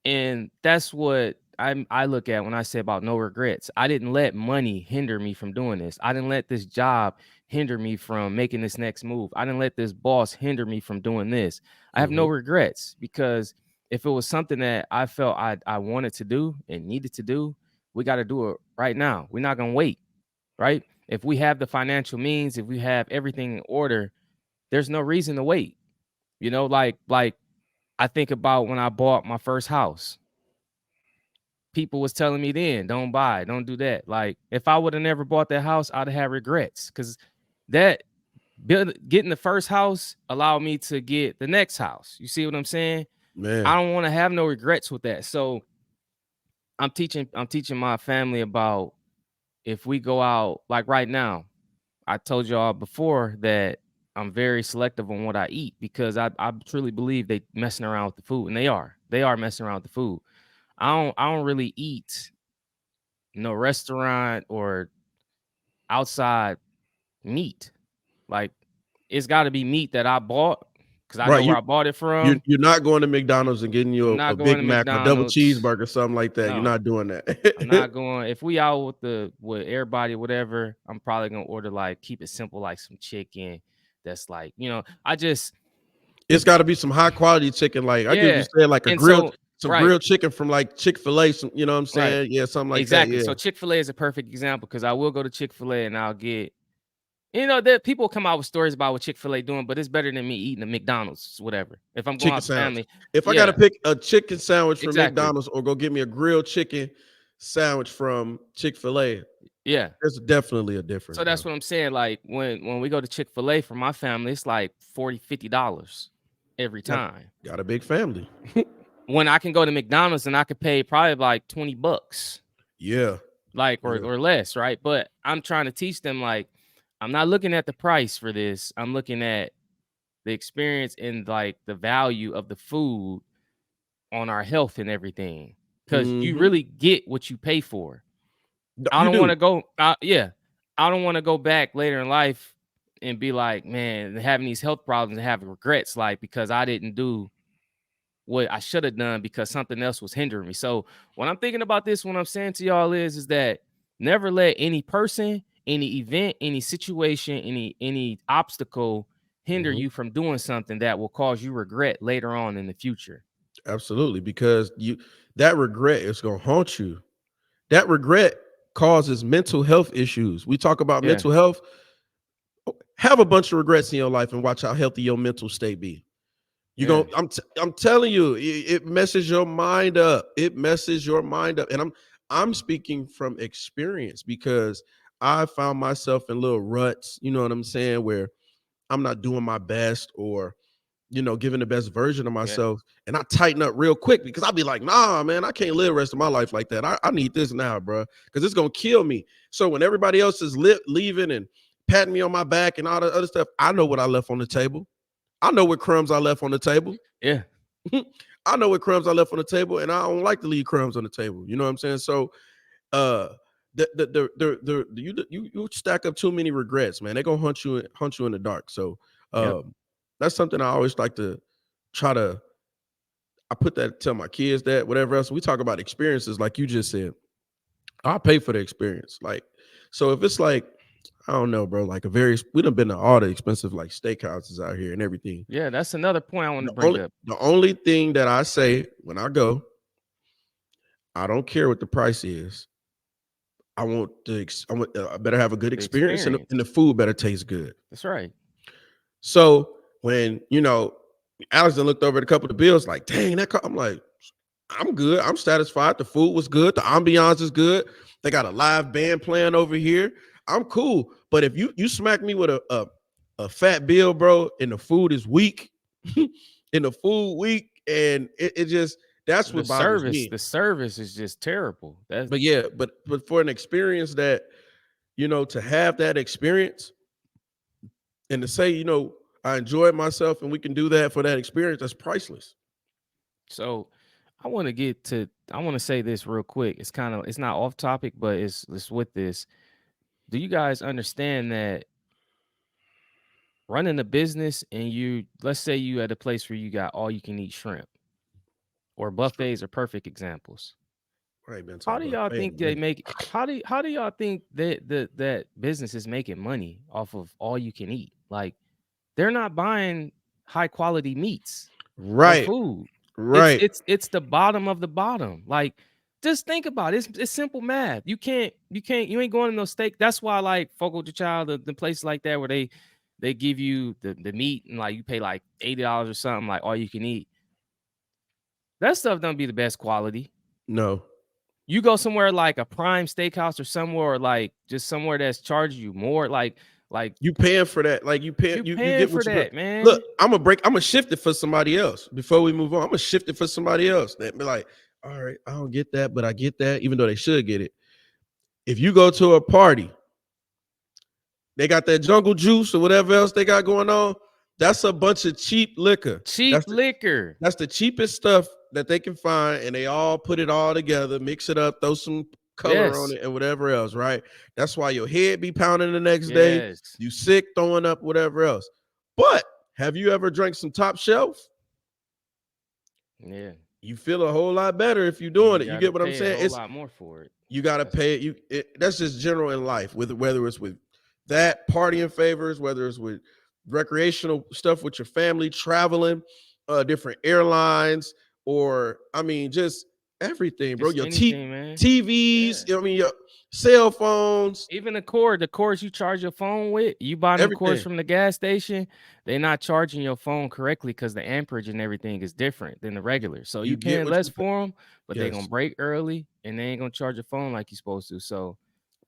And that's what I look at when I say about no regrets. I didn't let money hinder me from doing this. I didn't let this job hinder me from making this next move. I didn't let this boss hinder me from doing this. I have no Mm-hmm. regrets because if it was something that I felt I wanted to do and needed to do, we got to do it right now. We're not gonna wait, right? If we have the financial means, if we have everything in order, there's no reason to wait. You know, like I think about when I bought my first house. People was telling me then, don't buy, don't do that. Like if I would have never bought that house, I'd have had regrets because that getting the first house allowed me to get the next house. You see what I'm saying? I Man, don't want to have no regrets with that. So I'm teaching my family about if we go out like right now. I told y'all before that I'm very selective on what I eat because I truly believe they messing around with the food and they are messing around with the food. I don't really eat no restaurant or outside meat. Like it's got to be meat that I bought because I right? know where I bought it from. You're not going to McDonald's and getting I'm you a not going Big to Mac or double McDonald's. cheeseburger, something like that. You're No, not doing I'm that. not going. If we out with everybody, whatever, I'm probably gonna order like keep it simple, like some chicken. That's like I just It's it's got to be some high quality chicken. Like I get you yeah. said, like And so some right, grilled chicken from like Chick-fil-A. Some, you know what I'm right, saying? Yeah, something like that. exactly. Yeah, So Chick-fil-A is a perfect example because I will go to Chick-fil-A and I'll get. That people come out with stories about what Chick-fil-A doing, but it's better than me eating a McDonald's, whatever. If I'm going chicken out with sandwich. family, If I got to yeah, pick a chicken sandwich from exactly. McDonald's or go get me a grilled chicken sandwich from Chick-fil-A, Yeah. there's definitely a difference, So that's bro. what I'm saying. Like when we go to Chick-fil-A for my family, it's like $40, $50 every Got time. got a big family. When I can go to McDonald's and I could pay probably like $20. Yeah. like Yeah. or less, right? But I'm trying to teach them like I'm not looking at the price for this. I'm looking at the experience and like the value of the food on our health and everything. Cause you Hmm. really get what you pay for. I You don't want do. to go yeah. I don't want to go back later in life and be like, man, having these health problems and have regrets like because I didn't do what I should have done because something else was hindering me. So when I'm thinking about this, what I'm saying to y'all is that never let any person, any event, any situation, any obstacle hinder Hmm. you from doing something that will cause you regret later on in the future. Absolutely, because that regret is gonna haunt you. That regret causes mental health issues. We talk about Yeah, mental health. Have a bunch of regrets in your life and watch how healthy your mental state be. You yeah, going I'm telling you, it messes your mind up. It messes your mind up. And I'm speaking from experience because I found myself in little ruts, you know what I'm saying, where I'm not doing my best or giving the best version of yeah, myself. And I tighten up real quick because I'll be like, nah, man, I can't live the rest of my life like that. I need this now, bro, because it's gonna kill me. So when everybody else is leaving and patting me on my back and all the other stuff, I know what I left on the table. I know what crumbs I left on the table. yeah, I know what crumbs I left on the table, and I don't like to leave crumbs on the table. You know what I'm saying? So, uh, you stack up too many regrets, man. They're gonna hunt you in the dark. So, yep, that's something I always like to try to. I put that tell my kids that whatever else we talk about experiences, like you just said, I'll pay for the experience. Like, so if it's like I don't know, bro, like we done been to all the expensive like steakhouses out here and everything. yeah. That's another point I want to The bring only up. the only thing that I say when I go, I don't care what the price is. I better have a good The experience and the experience. food better taste good. That's right. So when Alex done looked over at a couple of the bills, like, dang, I'm like, I'm good. I'm satisfied. The food was good. The ambiance is good. They got a live band playing over here. I'm cool. But if you smack me with a fat bill, bro, and the food is weak, and the food weak, and it just that's what bothers me. The service is just terrible. That's But yeah, but for an experience that to have that experience and to say I enjoyed myself and we can do that for that experience, that's priceless. so I want to say this real quick. It's not off topic, but it's with this. Do you guys understand that running a business and you let's say you at a place where you got all you can eat shrimp or buffets are perfect examples. I ain't been to a How do y'all buffet in think a they minute. make how do y'all think that business is making money off of all you can eat? Like they're not buying high quality meats or Right, food. right. It's the bottom of the bottom. Like just think about it. It's simple math. You ain't going to no steak. That's why like Fogo de Child, the places like that where they give you the meat and like you pay like $80 or something, like all you can eat. That stuff don't be the best quality. No. You go somewhere like a prime steakhouse or somewhere like just somewhere that's charging you more, like You paying for that. Like you pay you you paying get for what you pay. that, Look, man. I'm gonna shift it for somebody else before we move on. I'm gonna shift it for somebody else. That be like, all right, I don't get that, but I get that, even though they should get it. If you go to a party, they got that jungle juice or whatever else they got going on. That's a bunch of cheap liquor. Cheap That's the liquor. that's the cheapest stuff that they can find, and they all put it all together, mix it up, throw some color on Yes. it, and whatever else. Right? That's why your head be pounding the next day. Yes. You sick, throwing up, whatever else. But have you ever drank some top shelf? Yeah. You feel a whole lot better if you're You doing it. You gotta get what I'm pay a saying? whole It's lot more for it. you got to That's pay it. That's just general in life, with whether it's with that partying favors, whether it's with recreational stuff with your family, traveling, different airlines, or I mean, just everything, bro. just Your anything, man. TVs, Yeah. I mean, your cell phones, Even the cords you charge your phone with, you buy them cords everything. from the gas station, they're not charging your phone correctly because the amperage and everything is different than the regular. So you You get paying what less you pay. for them, but they're gonna Yes, break early and they ain't gonna charge your phone like you're supposed to. So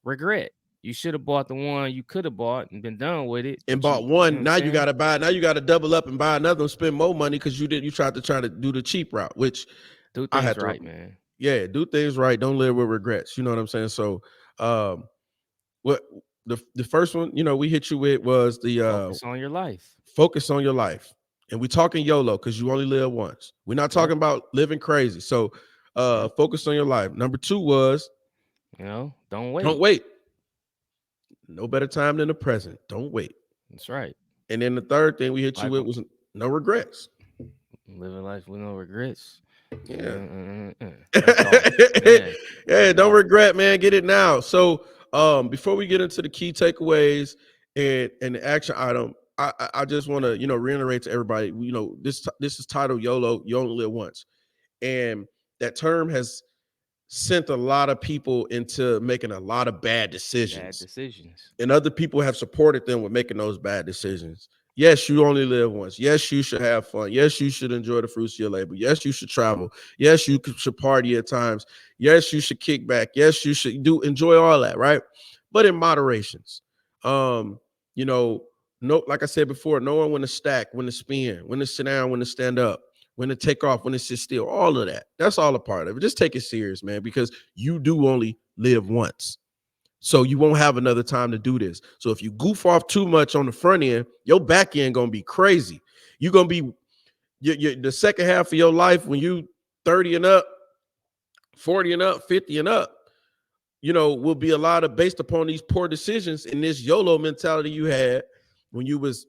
regret. You should have bought the one you could have bought and been done with it, and but bought you know what one. I'm Now you got saying? to buy. Now you got to double up and buy another and spend more money because you tried to do the cheap route, which Do I things had to right, man. Yeah, do things right. Don't live with regrets. You know what I'm saying? So, um, what the first one, we hit you with was the Focus on your life. focus on your life, and we talking YOLO because you only live once. We're not Yep. talking about living crazy. So, Yep. focus on your life. Number two was Don't don't wait. wait. No better time than the present. Don't wait. That's right. And then the third thing we hit you Life, with was no regrets. living life with no regrets. Yeah. That's off. Yeah, Yeah, that's don't off. regret, man. Get it now. So, before we get into the key takeaways and the action item, I just want to reiterate to everybody. This is titled YOLO. You only live once, and that term has sent a lot of people into making a lot of bad Bad decisions, decisions. and other people have supported them with making those bad decisions. Yes, you only live once. Yes, you should have fun. Yes, you should enjoy the fruits of your labor. Yes, you should travel. Yes, should party at times. Yes, you should kick back. Yes, you should do enjoy all that, right? But in moderations. Um, you know, no, like I said before, knowing when to stack, when to spin, when to sit down, when to stand up, when to take off, when to sit still, all of that. That's all a part of it. Just take it serious, man, because you do only live once. So you won't have another time to do this. So if you goof off too much on the front end, your back end gonna be crazy. You're gonna be the second half of your life when you 30 and up, 40 and up, 50 and up, will be a lot of based upon these poor decisions and this YOLO mentality you had when you was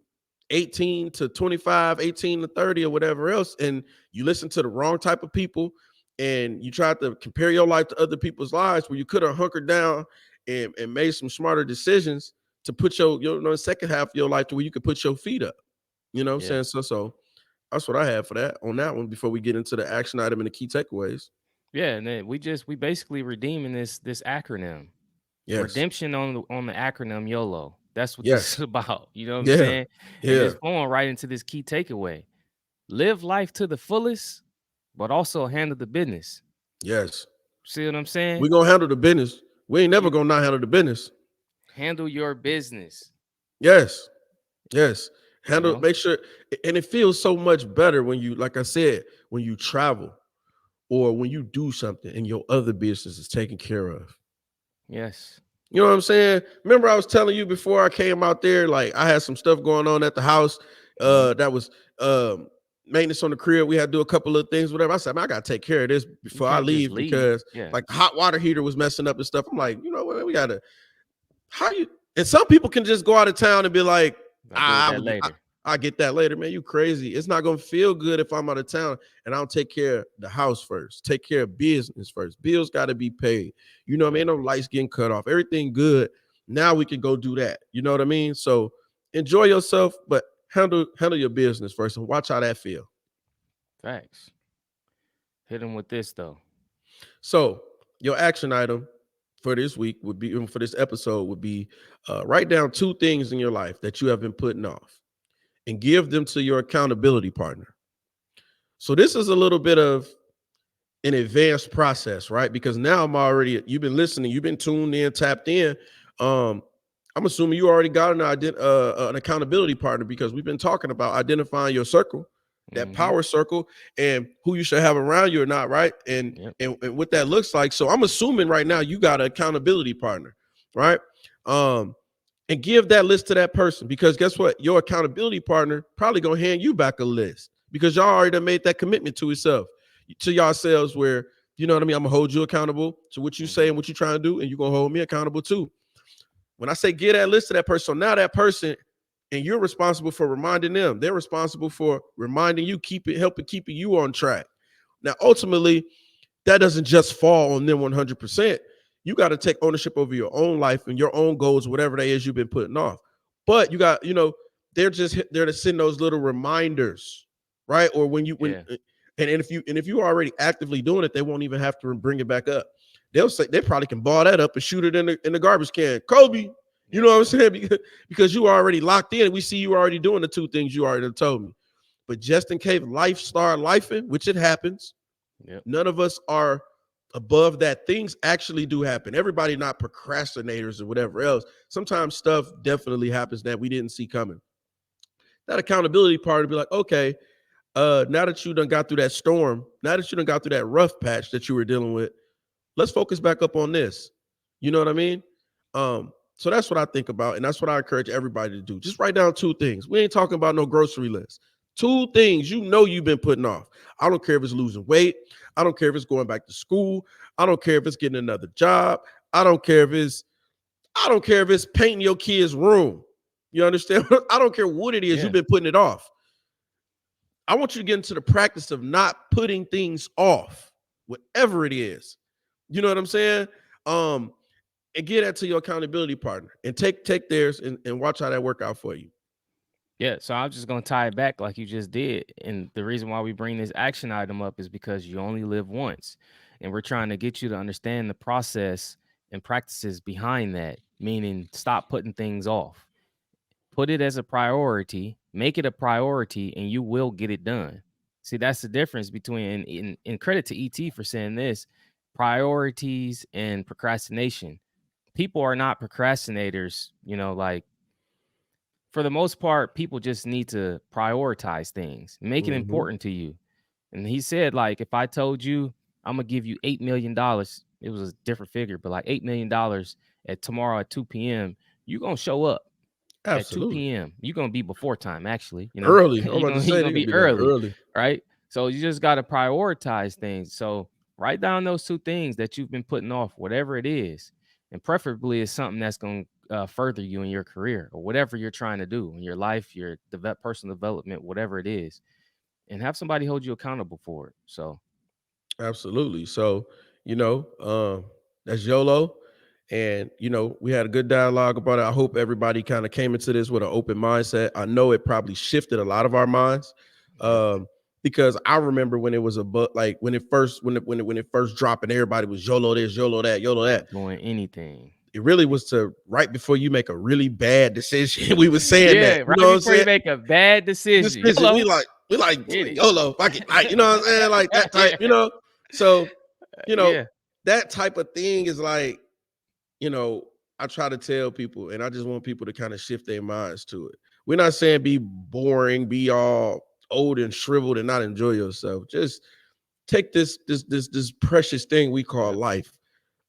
18 to 25, 18 to 30 or whatever else. And you listen to the wrong type of people and you tried to compare your life to other people's lives where you could have hunkered down and made some smarter decisions to put your second half of your life to where you could put your feet up. You know what I'm Yeah. saying? So that's what I have for that on that one before we get into the action item and the key takeaways. Yeah, and then we basically redeeming this acronym. Yes. Redemption on the acronym YOLO. That's what this is Yes. about. You know what I'm Yeah. saying? And Yeah. just going right into this key takeaway. Live life to the fullest, but also handle the business. Yes. See what I'm saying? We're gonna handle the business. We ain't never You gonna not handle the business. handle your business, Yes. Yes. you Handle, know? make sure, and it feels so much better when you, like I said, when you travel or when you do something and your other business is taken care of. Yes. You know what I'm saying? Remember, I was telling you before I came out there, like I had some stuff going on at the house. Mhm. That was maintenance on the crib. We had to do a couple of things, whatever. I said, man, I gotta take care of this You before I can't just leave leave. because Yeah. like the hot water heater was messing up and stuff. I'm like, you know what, we gotta how you and some people can just go out of town and be like, I'll deal with I that would later. I get that later, man. You crazy. It's not gonna feel good if I'm out of town and I don't take care of the house first. Take care of business first. Bills gotta be paid. You know what I Yeah. mean? No lights getting cut off. Everything good. Now we can go do that. You know what I mean? So enjoy yourself, but handle your business first and watch how that feel. Facts. Hit him with this though. So your action item for this week would be for this episode would be write down two things in your life that you have been putting off and give them to your accountability partner. So this is a little bit of an advanced process, right? Because now you've been listening, you've been tuned in, tapped in. Um, I'm assuming you already got an accountability partner because we've been talking about identifying your circle, that Mhm. power circle, and who you should have around you or not, right? And Yep. and, and what that looks like. So I'm assuming right now you got an accountability partner, right? Um, and give that list to that person because guess what? Your accountability partner probably gonna hand you back a list because y'all already done made that commitment to yourself, to yourselves, where you know what I mean. I'm gonna hold you accountable to what you say Mhm. and what you're trying to do, and you're gonna hold me accountable too. When I say get that list to that person, so now that person and you're responsible for reminding them. They're responsible for reminding you, helping keeping you on track. Now, ultimately, that doesn't just fall on them 100%. You got to take ownership over your own life and your own goals, whatever that is you've been putting off. But you got, they're just there to send those little reminders, right? Or when you when Yeah. and if you are already actively doing it, they won't even have to bring it back up. They'll say they probably can ball that up and shoot it in the garbage can. Kobe, you Yep. know what I'm saying? Because you are already locked in. We see you already doing the two things you already told me. But just in case life start lifing, which it happens, Yep. none of us are above that. Things actually do happen. Everybody not procrastinators or whatever else. Sometimes stuff definitely happens that we didn't see coming. That accountability part would be like, okay, Now that you done got through that storm, now that you done got through that rough patch that you were dealing with, let's focus back up on this. You know what I mean? So that's what I think about, and that's what I encourage everybody to do. Just write down two things. We ain't talking about no grocery list. Two things you know you've been putting off. I don't care if it's losing weight. I don't care if it's going back to school. I don't care if it's getting another job. I don't care if it's I don't care if it's painting your kid's room. You understand? I don't care what it is, you've Yeah. been putting it off. I want you to get into the practice of not putting things off, whatever it is. You know what I'm saying? Um, and get that to your accountability partner and take theirs and watch how that work out for you. Yeah, so I'm just gonna tie it back like you just did. And the reason why we bring this action item up is because you only live once. And we're trying to get you to understand the process and practices behind that, meaning stop putting things off. Put it as a priority, make it a priority, and you will get it done. See, that's the difference between, and credit to ET for saying this, priorities and procrastination. People are not procrastinators, like for the most part, people just need to prioritize things, make it Mm-hmm. important to you. And he said, like, if I told you I'm gonna give you $8 million, it was a different figure, but like $8 million at tomorrow at 2 p.m., you gonna show up at Absolutely. 2 p.m. You're gonna be before time, actually. Early. I'm you're about to gonna say you're they're gonna gonna be be there early, early. right? So you just gotta prioritize things. So write down those two things that you've been putting off, whatever it is, and preferably it's something that's gonna further you in your career or whatever you're trying to do in your life, your personal development, whatever it is, and have somebody hold you accountable for it. So Absolutely. So, you know, that's YOLO. And, we had a good dialogue about it. I hope everybody kind of came into this with an open mindset. I know it probably shifted a lot of our minds. yep, Um, because I remember when it was like when it first when it first dropped and everybody was YOLO this, YOLO that, YOLO that. doing anything. It really was to right before you make a really bad decision. We were saying that. Yeah, You right know what I'm before you saying? make a bad decision. Decision. We YOLO, like get it. YOLO. Fuck it. Like, you know what I'm saying? Like that type, Yeah, So, yeah, that type of thing is like, you know, I try to tell people, and I just want people to kind of shift their minds to it. We're not saying be boring, be all old and shriveled and not enjoy yourself. Just take this precious thing we call yep, life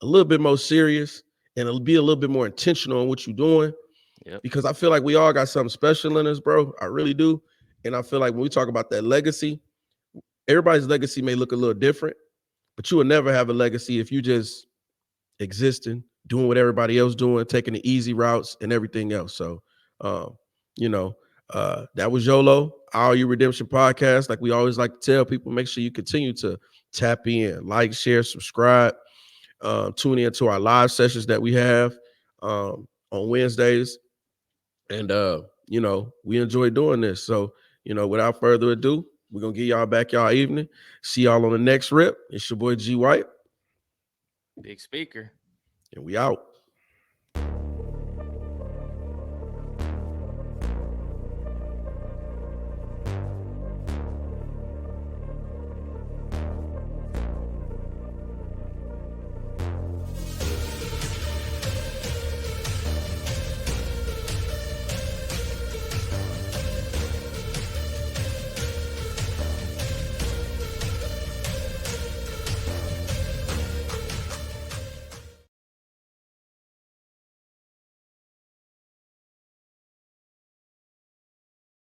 a little bit more serious, and it'll be a little bit more intentional on what you're doing, yep, because I feel like we all got something special in us, bro. I really do. And I feel like when we talk about that legacy, everybody's legacy may look a little different, but you will never have a legacy if you just existing, doing what everybody else doing, taking the easy routes and everything else. So, um, you know, that was YOLO, Our You Redemption podcast. Like we always like to tell people, make sure you continue to tap in, like, share, subscribe, tune in to our live sessions that we have on Wednesdays. And, we enjoy doing this. So, without further ado, we're going to get y'all back y'all evening. See y'all on the next rip. It's your boy G White, big speaker. and we out.